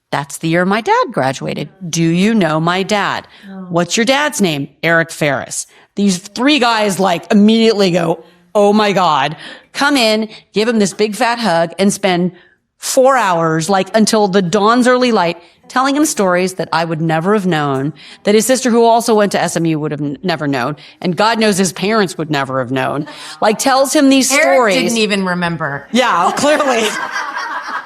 that's the year my dad graduated. Do you know my dad? What's your dad's name? Eric Ferris. These three guys like immediately go, oh my God, come in, give him this big fat hug and spend 4 hours, like until the dawn's early light, telling him stories that I would never have known, that his sister who also went to SMU would have never known. And God knows his parents would never have known. Like tells him these stories. Eric didn't even remember. Yeah, clearly.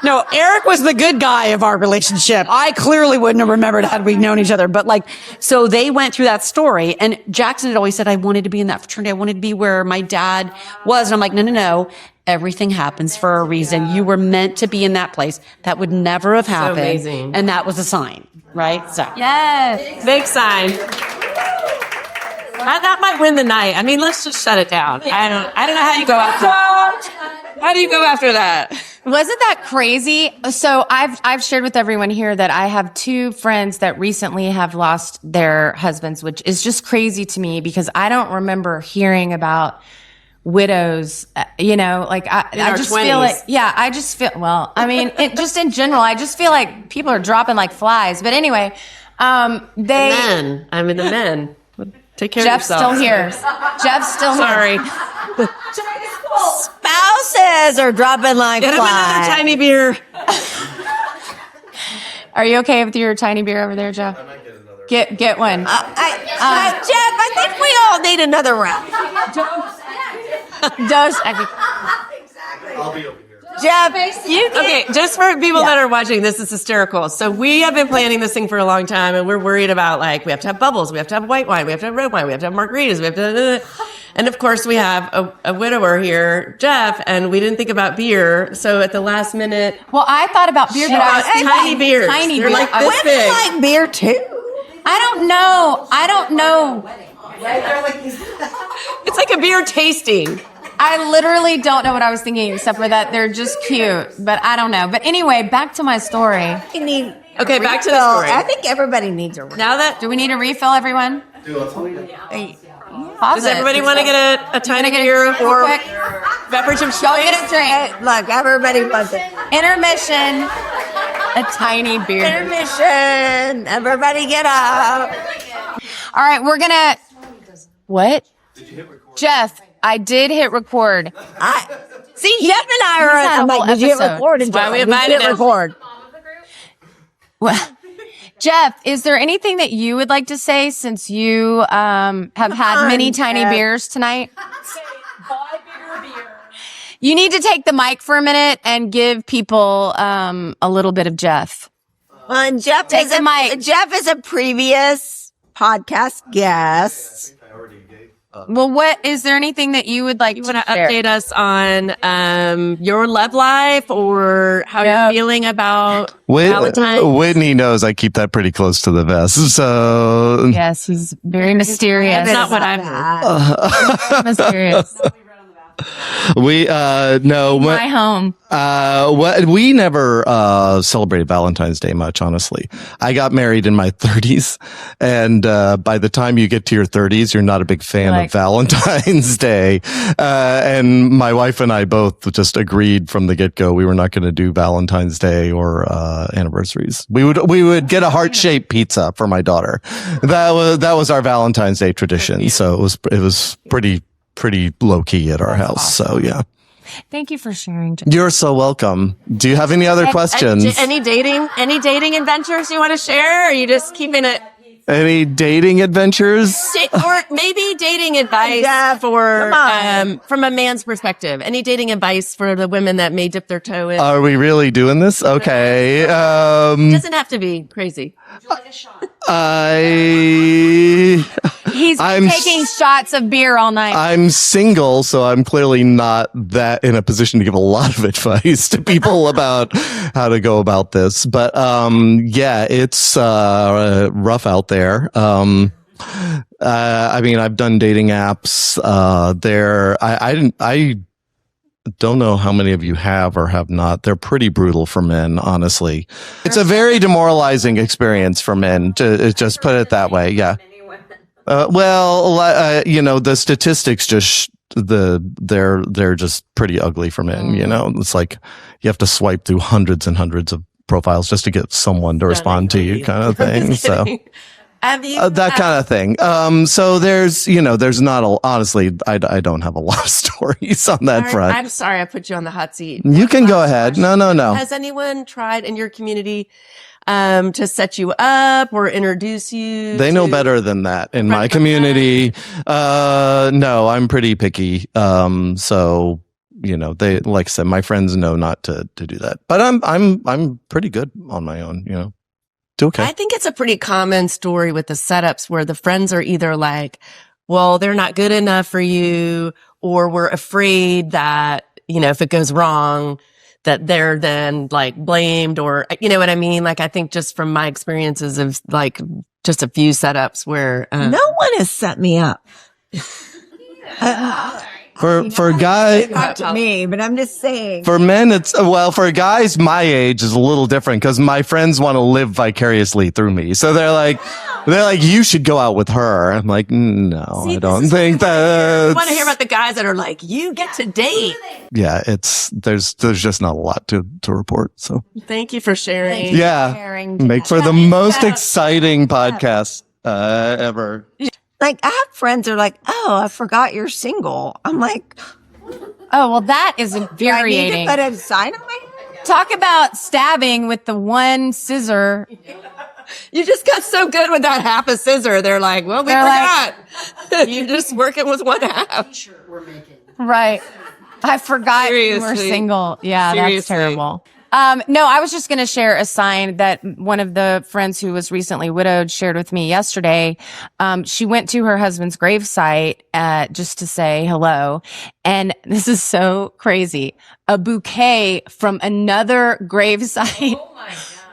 No, Eric was the good guy of our relationship. I clearly wouldn't have remembered had we known each other. But like, so they went through that story and Jackson had always said, I wanted to be in that fraternity. I wanted to be where my dad was. And I'm like, no. Everything happens for a reason. You were meant to be in that place. That would never have happened. So amazing. And that was a sign, right? So. Yes. Big sign. That might win the night. I mean, let's just shut it down. I don't know how you go after that. How do you go after that? Wasn't that crazy? So I've shared with everyone here that I have 2 friends that recently have lost their husbands, which is just crazy to me because I don't remember hearing about widows, like I just 20s. Feel like, I just feel, well, I mean, just in general, I just feel like people are dropping like flies. But anyway, the men. Take care Jeff's of yourself. Still here. Jeff's still Sorry. here. Spouses are dropping like flies. Get him another tiny beer. Are you okay with your tiny beer over there, Jeff? I might get another. Get one. Jeff, I think we all need another round. Exactly. I'll be over here. Jeff, okay, just for people that are watching, this is hysterical. So we have been planning this thing for a long time, and we're worried about, like, we have to have bubbles, we have to have white wine, we have to have red wine, we have to have margaritas, we have to... And, of course, we have a widower here, Jeff, and we didn't think about beer. So at the last minute... Well, I thought about beer, but I was tiny beers. Tiny They're beer. like this women big. like beer, too. I don't know. It's like a beer tasting. I literally don't know what I was thinking, except for that they're just cute. But I don't know. But anyway, back to my story. Okay, back to the story. I think everybody needs a refill. Now that... Do we need a refill, everyone? Does everybody want to get a tiny beer or beverage of choice? Go get a drink. Look, everybody wants it. Intermission. A tiny beer. Intermission. Everybody get up. All right, we're going to... What? Did you hit record? Jeff, I did hit record. See, Jeff and I are... I'm like, did you hit record? That's why we invited him. Record. Well... Jeff, is there anything that you would like to say since you have had many tiny beers tonight? Buy bigger beer. You need to take the mic for a minute and give people a little bit of Jeff. Well, and Jeff is a previous podcast guest. Well, what is there anything that you would like to update us on your love life or how you're feeling about Valentine? Whitney knows I keep that pretty close to the vest. So yes, he's very mysterious. That's not what I've heard. Mysterious. We no my home. We never celebrated Valentine's Day much, honestly. I got married in my 30s, and by the time you get to your 30s, you're not a big fan of Valentine's Day. And my wife and I both just agreed from the get-go we were not going to do Valentine's Day or anniversaries. We would get a heart-shaped pizza for my daughter. That was our Valentine's Day tradition. So it was pretty low key at our house. So yeah. Thank you for sharing. You're so welcome. Do you have any other questions? Any dating adventures you want to share? Or are you just keeping it? Any dating adventures? Or maybe dating advice from a man's perspective. Any dating advice for the women that may dip their toe in? Are we really doing this? Okay. It doesn't have to be crazy. Would you like a shot? He's taking shots of beer all night. I'm single, so I'm clearly not that in a position to give a lot of advice to people about how to go about this. But yeah, it's rough out there. I mean, I've done dating apps. I don't know how many of you have or have not. They're pretty brutal for men, honestly. It's a very demoralizing experience for men, to just put it that way. Yeah. The statistics they're just pretty ugly for men. It's like you have to swipe through hundreds and hundreds of profiles just to get someone to respond to you, kind of thing. So that kind of thing. So there's not honestly, I don't have a lot of stories on that front. I'm sorry I put you on the hot seat. You can go ahead. No. Has anyone tried in your community to set you up or introduce you? They know better than that in my community. No, I'm pretty picky. So, they, like I said, my friends know not to do that, but I'm pretty good on my own, Okay. I think it's a pretty common story with the setups where the friends are either like, well, they're not good enough for you, or we're afraid that, if it goes wrong, that they're then like blamed, or, you know what I mean? Like, I think just from my experiences of like just a few setups where, no one has set me up. For guys, not to me, but I'm just saying. For men, for guys my age is a little different because my friends want to live vicariously through me. So they're like, you should go out with her. I'm like, no, I don't think that. I want to hear about the guys that are like, you get to date. Yeah, there's just not a lot to report. So thank you for sharing. Make for the most exciting podcast ever. Like, I have friends that are like, oh, I forgot you're single. I'm like, oh, well, that is infuriating. I need to put a sign on my head? Talk about stabbing with the one scissor. You just got so good with that half a scissor. They're like, well, we forgot. You're just working with one half. Right. I forgot you were single. Yeah, that's terrible. No, I was just going to share a sign that one of the friends who was recently widowed shared with me yesterday. She went to her husband's gravesite, just to say hello. And this is so crazy. A bouquet from another gravesite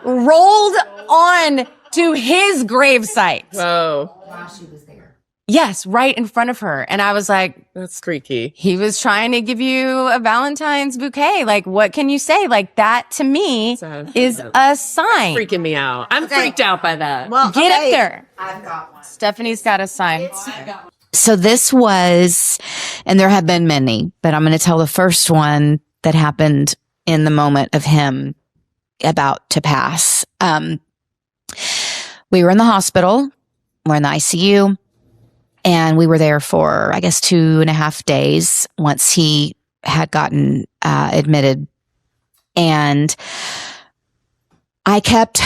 rolled on to his gravesite. Whoa. While she was there. Yes, right in front of her. And I was like, that's freaky. He was trying to give you a Valentine's bouquet. Like, what can you say? Like, that to me is a sign. That's freaking me out. I'm freaked out by that. Well, get up there. I've got one. Stephanie's got a sign. So this was, and there have been many, but I'm going to tell the first one that happened in the moment of him about to pass. We were in the hospital. We're in the ICU. And we were there for, I guess, 2.5 days once he had gotten admitted. And I kept,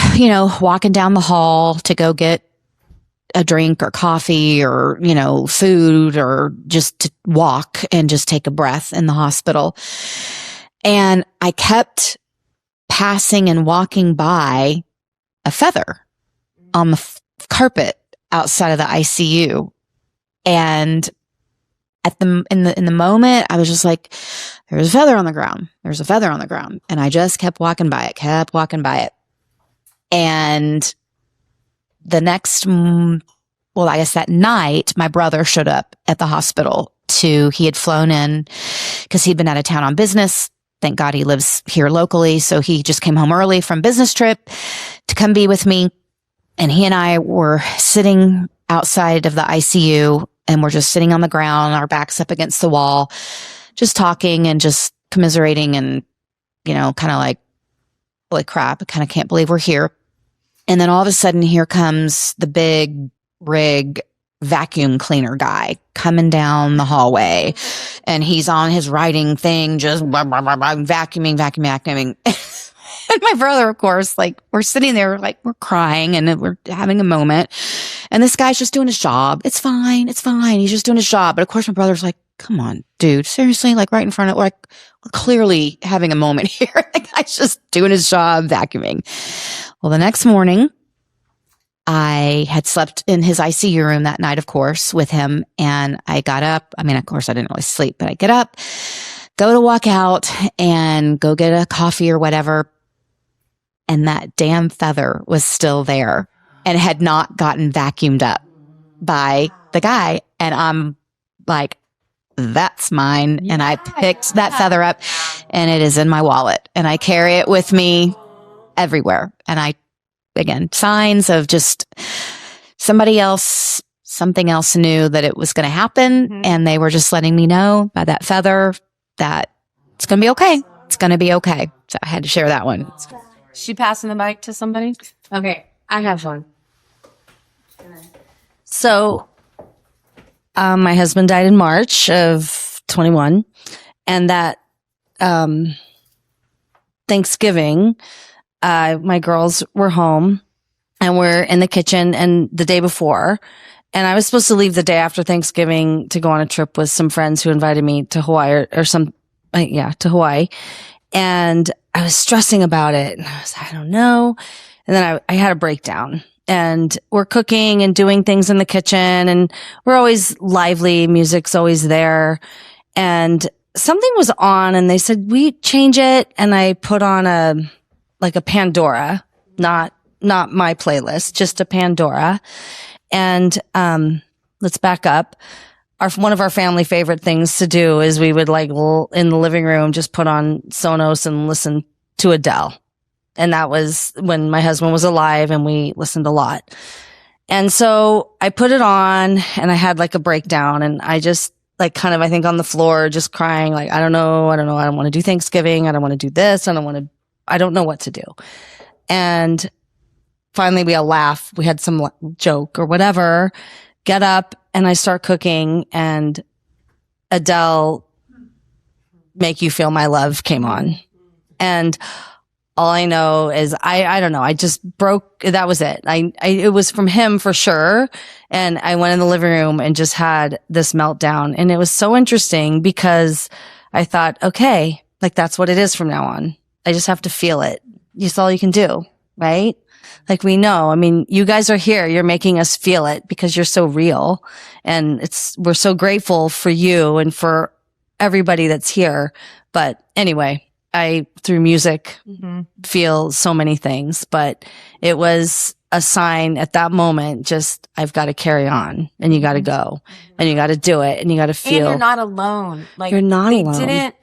walking down the hall to go get a drink or coffee or, food, or just to walk and just take a breath in the hospital. And I kept passing and walking by a feather on the carpet outside of the ICU. And in the moment, I was just like, there's a feather on the ground. There's a feather on the ground. And I just kept walking by it. And the next, I guess that night, my brother showed up at the hospital he had flown in because he'd been out of town on business. Thank God he lives here locally. So he just came home early from business trip to come be with me. And he and I were sitting outside of the ICU, and we're just sitting on the ground, our backs up against the wall, just talking and just commiserating and, kind of like, holy crap, I kind of can't believe we're here. And then all of a sudden, here comes the big rig vacuum cleaner guy coming down the hallway, and he's on his writing thing, just vacuuming. And my brother, of course, like, we're sitting there, like, we're crying and we're having a moment. And this guy's just doing his job. It's fine. He's just doing his job. But of course, my brother's like, come on, dude, seriously, like right in front of, like, we're clearly having a moment here. The guy's just doing his job, vacuuming. Well, the next morning, I had slept in his ICU room that night, of course, with him. And I got up. I mean, of course, I didn't really sleep, but I get up, go to walk out and go get a coffee or whatever. And that damn feather was still there and had not gotten vacuumed up by the guy. And I'm like, that's mine. And I picked that feather up and it is in my wallet and I carry it with me everywhere. And again, signs of just something else knew that it was going to happen. And they were just letting me know by that feather that it's going to be okay. It's going to be okay. So I had to share that one. She passing the mic to somebody? Okay. I have one. So, my husband died in March of 21, and that Thanksgiving, my girls were home and we're in the kitchen and the day before, and I was supposed to leave the day after Thanksgiving to go on a trip with some friends who invited me to Hawaii to Hawaii. And I was stressing about it and I was, I don't know. And then I had a breakdown. And we're cooking and doing things in the kitchen and we're always lively. Music's always there. And something was on and they said, we change it. And I put on a Pandora, not my playlist, just a Pandora. And, let's back up. One of our family favorite things to do is we would in the living room, just put on Sonos and listen to Adele. And that was when my husband was alive and we listened a lot. And so I put it on and I had a breakdown and I just I think on the floor, just crying, I don't know. I don't want to do Thanksgiving. I don't want to do this. I don't know what to do. And finally we all laugh. We had some joke or whatever, get up and I start cooking and Adele, Make You Feel My Love came on. And all I know is I don't know. I just broke. That was it. It was from him for sure. And I went in the living room and just had this meltdown. And it was so interesting because I thought, okay, that's what it is from now on. I just have to feel it. It's all you can do, right? We know. I mean, you guys are here. You're making us feel it because you're so real. And we're so grateful for you and for everybody that's here. But anyway, through music, feel so many things, but it was a sign at that moment, just, I've got to carry on and you got to go and you got to do it and you got to feel. And you're not alone. You're not alone.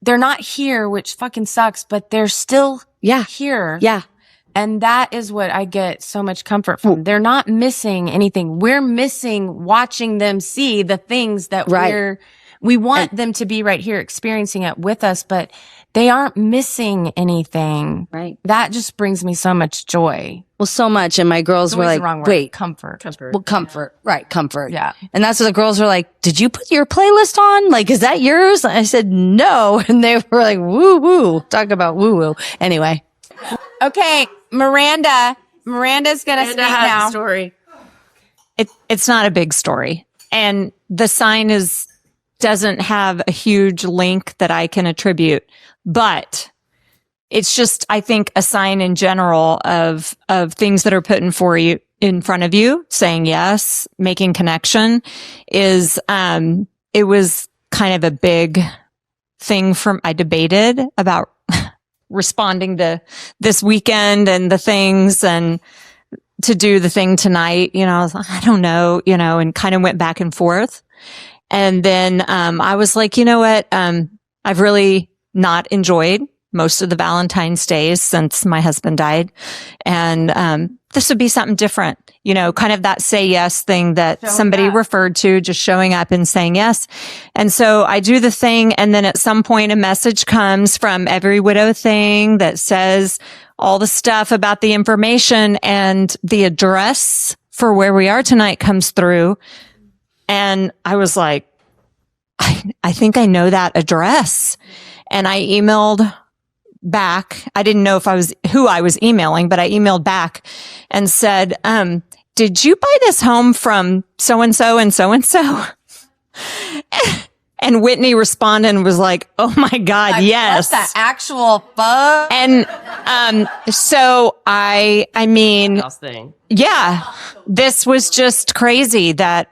They're not here, which fucking sucks, but they're still here. Yeah. And that is what I get so much comfort from. They're not missing anything. We're missing watching them see the things that we want them to be right here experiencing it with us, but they aren't missing anything. Right. That just brings me so much joy. Well, so much. And my girls were wait. Comfort. Well, comfort. Right. Comfort. Yeah. And that's what the girls were like, did you put your playlist on? Is that yours? I said, no. And they were like, woo woo. Talk about woo woo. Anyway. Okay. Miranda's going to speak now. Story. It's not a big story. And the sign doesn't have a huge link that I can attribute, but it's just, I think, a sign in general of things that are put in front of you, saying yes, making connection is, it was kind of a big thing I debated about responding to this weekend and the things and to do the thing tonight. I was like, I don't know, and kind of went back and forth. And then, I was like, you know what? I've really not enjoyed most of the Valentine's days since my husband died. And, this would be something different, kind of that say yes thing that somebody referred to, just showing up and saying yes. And so I do the thing. And then at some point a message comes from Every Widow thing that says all the stuff about the information, and the address for where we are tonight comes through. And I was like, I think I know that address. And I emailed back. I didn't know who I was emailing, but I emailed back and said, did you buy this home from so-and-so and so-and-so? And Whitney responded and was like, oh my God, yes. What the actual fuck? And, so I mean, yeah, this was just crazy that,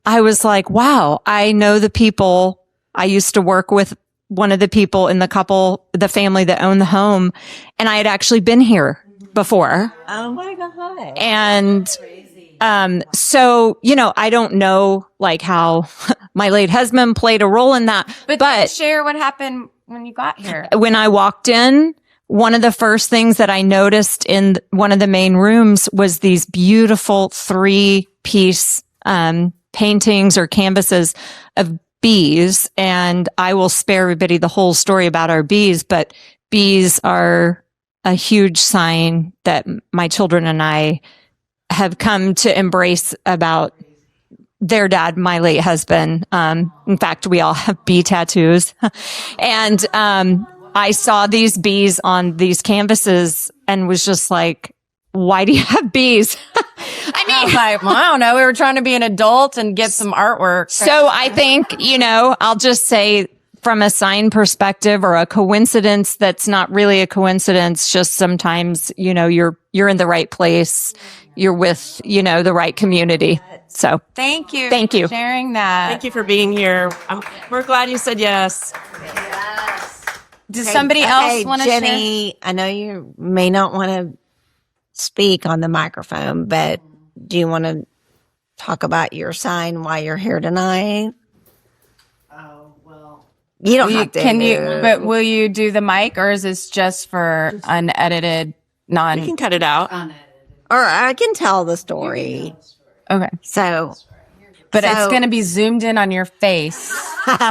I was like, wow, I know the people. I used to work with one of the people in the family that owned the home, and I had actually been here before. Oh my God. And So, I don't know like how my late husband played a role in that, but share what happened when you got here. when I walked in, one of the first things that I noticed in one of the main rooms was these beautiful 3-piece, paintings or canvases of bees. And I will spare everybody the whole story about our bees, but bees are a huge sign that my children and I have come to embrace about their dad, my late husband. In fact, we all have bee tattoos. And I saw these bees on these canvases and was just like, why do you have bees? I was like, well, I don't know. We were trying to be an adult and get some artwork. So I think, I'll just say from a sign perspective or a coincidence that's not really a coincidence, just sometimes, you're in the right place. You're with, the right community. So thank you. Thank you for sharing that. Thank you for being here. We're glad you said yes. Does somebody else want to share? Jenny, I know you may not want to speak on the microphone, but do you want to talk about your sign, why you're here tonight? Oh, well. You don't have to. But will you do the mic, or is this just for unedited, You can cut it out. Or I can tell the story. Okay. So. But it's going to be zoomed in on your face.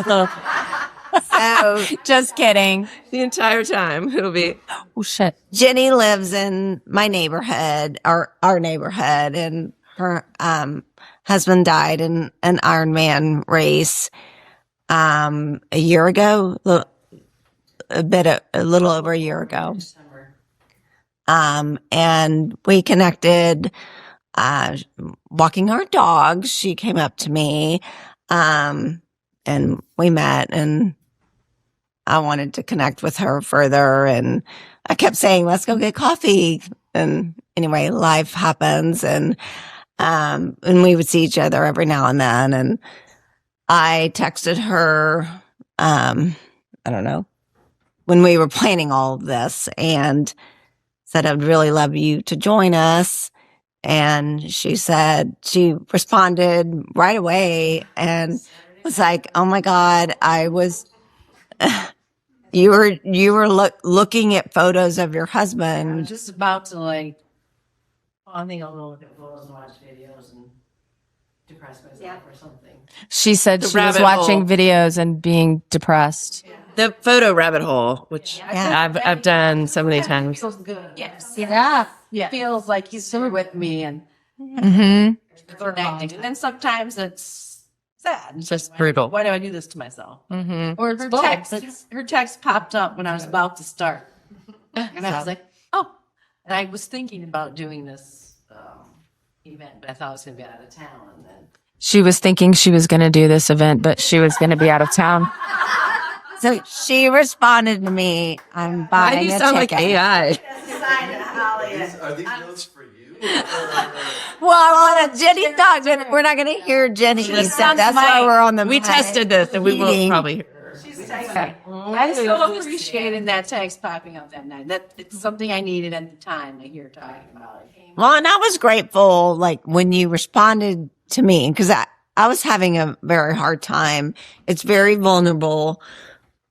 So just kidding. The entire time it'll be. Oh shit. Jenny lives in my neighborhood, our neighborhood, and her husband died in an Ironman race a year ago, a little over a year ago. And we connected walking our dogs. She came up to me and we met, and I wanted to connect with her further, and I kept saying, let's go get coffee. And anyway, life happens, and we would see each other every now and then. And I texted her, I don't know, when we were planning all of this, and said, I'd really love you to join us. And she responded right away and was like, oh my God, you were looking at photos of your husband. I was just about to I think I'll go look at photos and watch videos and depress myself or something. She said she was watching videos and being depressed. Yeah. The photo rabbit hole, which I've done so many times. Feels good. Yes. Yeah. Feels like he's still with me and connecting. And then sometimes it's sad. It's just brutal. Why do I do this to myself? Or her text popped up when I was about to start. And I was like, oh. And I was thinking about doing this event, but I thought I was going to be out of town. And then she was thinking she was going to do this event, but she was going to be out of town. So she responded to me, I'm buying a ticket. Sound like AI. Are these notes for you? Well, I want Jenny talk, but we're not going to hear Jenny. That's why we're on the We tested this, and we will probably hear her. I so appreciated that text popping up that night. It's something I needed at the time to hear talking about it. Well, and I was grateful, when you responded to me, because I was having a very hard time. It's very vulnerable,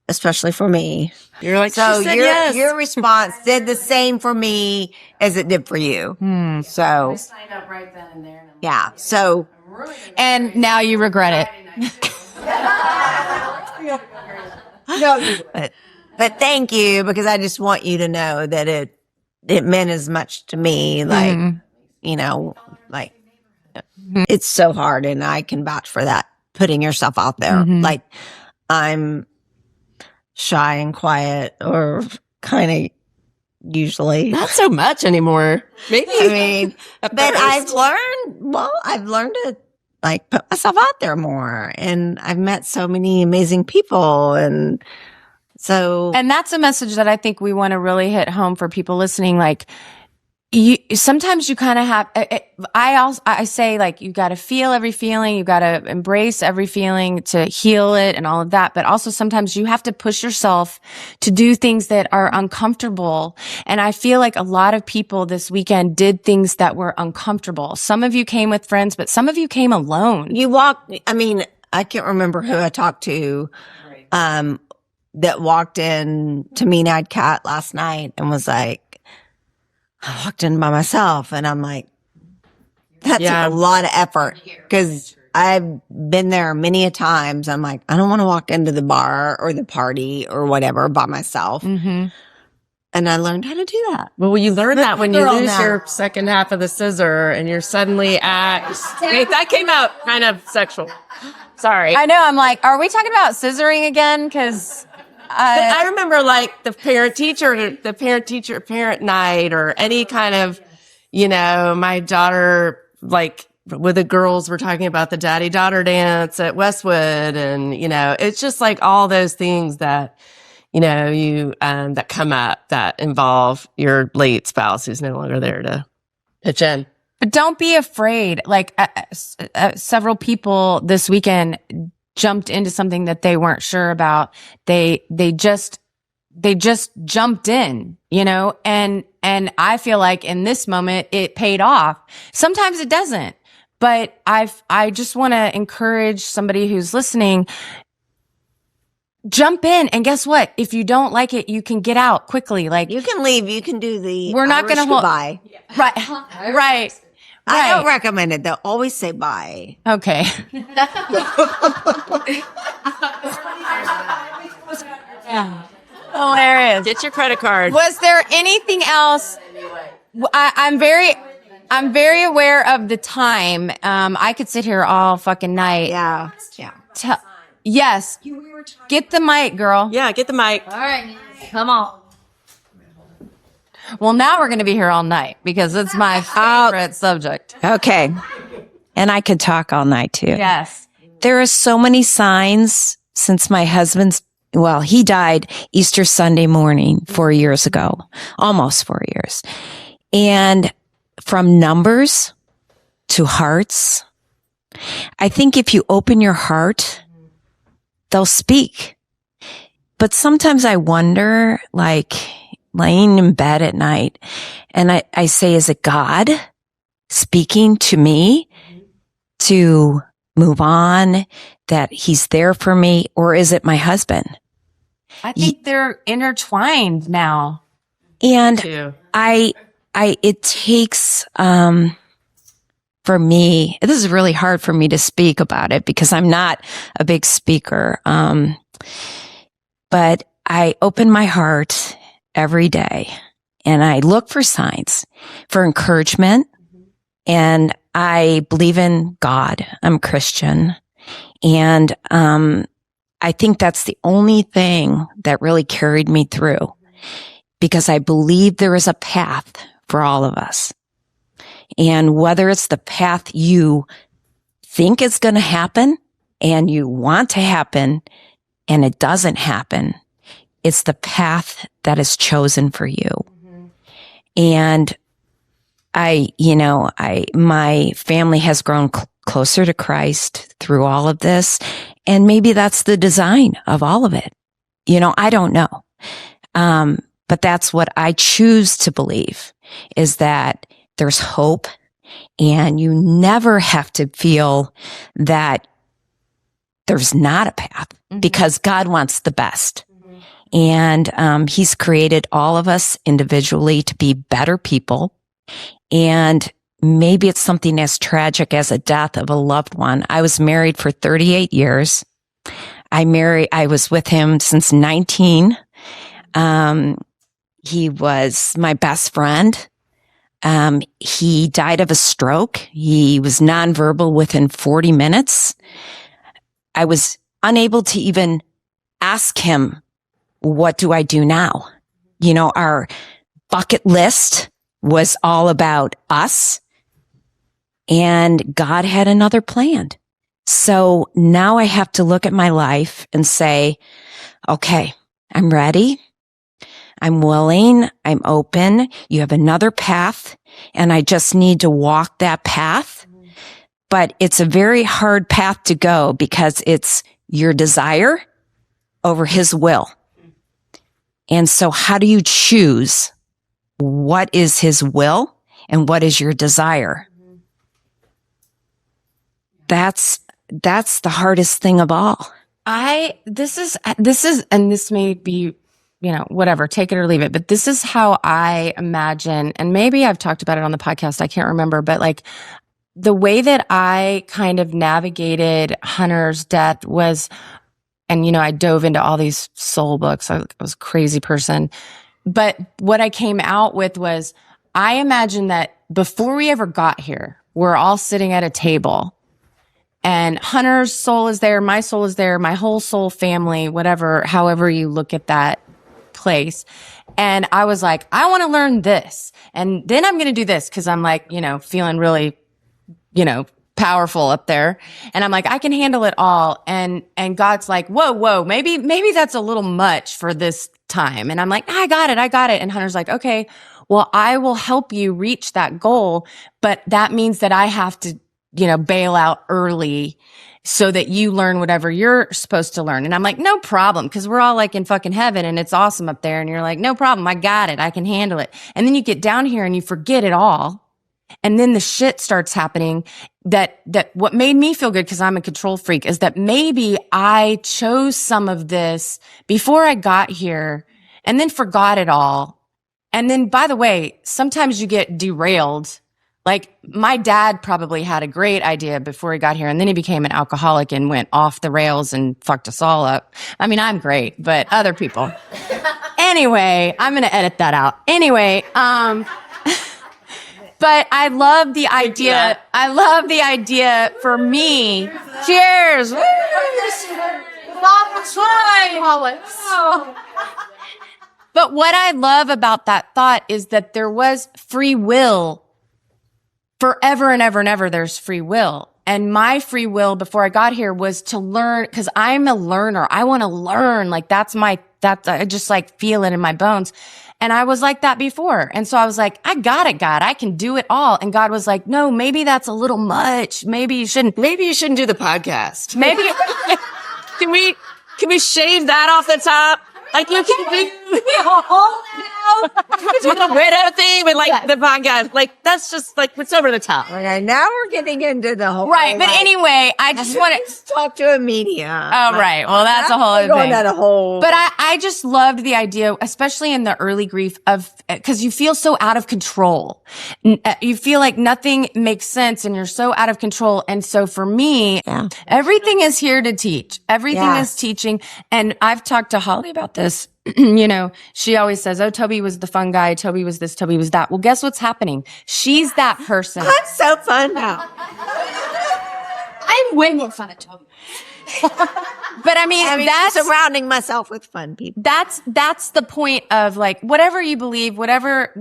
especially for me. You're like, so she said yes. Your response did the same for me as it did for you. So I signed up right then and there. Yeah. So, and now you regret it. but thank you, because I just want you to know that it meant as much to me. It's so hard, and I can vouch for that. Putting yourself out there, I'm shy and quiet, or kind of usually not so much anymore. Maybe. I mean, but I've learned to put myself out there more, and I've met so many amazing people, and that's a message that I think we want to really hit home for people listening. sometimes you kind of have, I say like, you got to feel every feeling. You got to embrace every feeling to heal it and all of that. But also sometimes you have to push yourself to do things that are uncomfortable. And I feel like a lot of people this weekend did things that were uncomfortable. Some of you came with friends, but some of you came alone. I can't remember who I talked to, that walked in to Mean-Eyed Cat last night and was like, I walked in by myself, and I'm like, that's a lot of effort, because I've been there many a times. I'm like, I don't want to walk into the bar or the party or whatever by myself. Mm-hmm. And I learned how to do that. Well, you learn that when you lose your second half of the scissor and you're suddenly wait, that came out kind of sexual. Sorry. I know. I'm like, are we talking about scissoring again? Because I remember like the parent night, or any kind of, my daughter, like with the girls were talking about the daddy-daughter dance at Westwood. And, it's just like all those things that, that come up that involve your late spouse who's no longer there to pitch in. But don't be afraid. Like several people this weekend jumped into something that they weren't sure about. They just jumped in, and I feel like in this moment it paid off. Sometimes it doesn't, but I just want to encourage somebody who's listening, jump in, and guess what? If you don't like it, you can get out quickly. Like, you can leave. You can do the we're not going to hold bye. Right. I don't recommend it. They'll always say bye. Okay. Hilarious. Get your credit card. Was there anything else? I'm very aware of the time. I could sit here all fucking night. Yeah. Yes. Get the mic, girl. Yeah, get the mic. All right, come on. Well, now we're going to be here all night because it's my favorite subject. Okay. And I could talk all night too. Yes. There are so many signs since my husband's, he died Easter Sunday morning 4 years ago, almost 4 years. And from numbers to hearts, I think if you open your heart, they'll speak. But sometimes I wonder, like, laying in bed at night, and I say, is it God speaking to me to move on, that he's there for me, or is it my husband? I think they're intertwined now. And it takes, for me, this is really hard for me to speak about it because I'm not a big speaker. But I open my heart every day and I look for signs, for encouragement. And I believe in God. I'm Christian. And, I think that's the only thing that really carried me through, because I believe there is a path for all of us. And whether it's the path you think is going to happen and you want to happen and it doesn't happen, it's the path that is chosen for you. And my family has grown closer to Christ through all of this. And maybe that's the design of all of it. I don't know. But that's what I choose to believe, is that there's hope, and you never have to feel that there's not a path, because God wants the best. And he's created all of us individually to be better people. And maybe it's something as tragic as a death of a loved one. I was married for 38 years. I was with him since 19. He was my best friend. He died of a stroke. He was nonverbal within 40 minutes. I was unable to even ask him, what do I do now? Our bucket list was all about us, and God had another plan. So now I have to look at my life and say, okay, I'm ready. I'm willing. I'm open. You have another path and I just need to walk that path. But it's a very hard path to go because it's your desire over his will. And so how do you choose what is his will and what is your desire? That's the hardest thing of all. This is, and this may be, whatever, take it or leave it, but this is how I imagine, and maybe I've talked about it on the podcast, I can't remember, but like the way that I kind of navigated Hunter's death was, and I dove into all these soul books. I was a crazy person. But what I came out with was, I imagine that before we ever got here, we're all sitting at a table and Hunter's soul is there, my soul is there, my whole soul family, whatever, however you look at that place. And I was like, I want to learn this. And then I'm going to do this because I'm like, feeling really, powerful up there. And I'm like, I can handle it all. And God's like, whoa, maybe that's a little much for this time. And I'm like, I got it. And Hunter's like, okay, well, I will help you reach that goal. But that means that I have to, bail out early so that you learn whatever you're supposed to learn. And I'm like, no problem. Cause we're all like in fucking heaven and it's awesome up there. And you're like, no problem. I got it. I can handle it. And then you get down here and you forget it all. And then the shit starts happening that what made me feel good, because I'm a control freak, is that maybe I chose some of this before I got here and then forgot it all. And then, by the way, sometimes you get derailed. Like my dad probably had a great idea before he got here, and then he became an alcoholic and went off the rails and fucked us all up. I mean, I'm great, but other people. Anyway, I'm going to edit that out. Anyway, but I love the idea. I love the idea for me. Cheers. But what I love about that thought is that there was free will forever and ever and ever. There's free will. And my free will before I got here was to learn, because I'm a learner. I want to learn. Like I just like feel it in my bones. And I was like that before. And so I was like, I got it, God. I can do it all. And God was like, no, maybe that's a little much. Maybe you shouldn't do the podcast. Maybe can we shave that off the top? Like you can do the widow thing with like the podcast. Like that's just like what's over the top. Okay, now we're getting into the whole right. But anyway, I just want to talk to a medium. Oh, right. Well, that's a whole other thing. But I just loved the idea, especially in the early grief of, because you feel so out of control. You feel like nothing makes sense and you're so out of control. And so for me, everything is here to teach. Everything is teaching. And I've talked to Holly about this. She always says, oh, Toby was the fun guy. Toby was this, Toby was that. Well, guess what's happening? She's that person. I'm so fun now. I'm way more fun at Toby. But I mean, that's surrounding myself with fun people. That's the point of like, whatever you believe, whatever,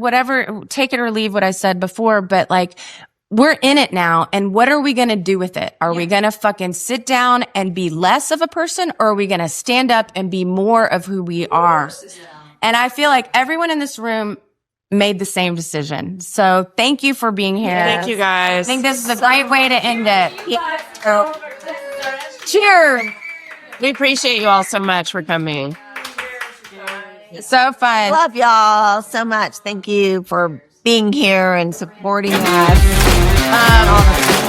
take it or leave what I said before. But like, we're in it now. And what are we going to do with it? Are we going to fucking sit down and be less of a person, or are we going to stand up and be more of who we are? And I feel like everyone in this room made the same decision. So thank you for being here. Thank you guys. I think this is a great way to end it. Cheers. We appreciate you all so much for coming. So fun. Love y'all so much. Thank you for being here and supporting us.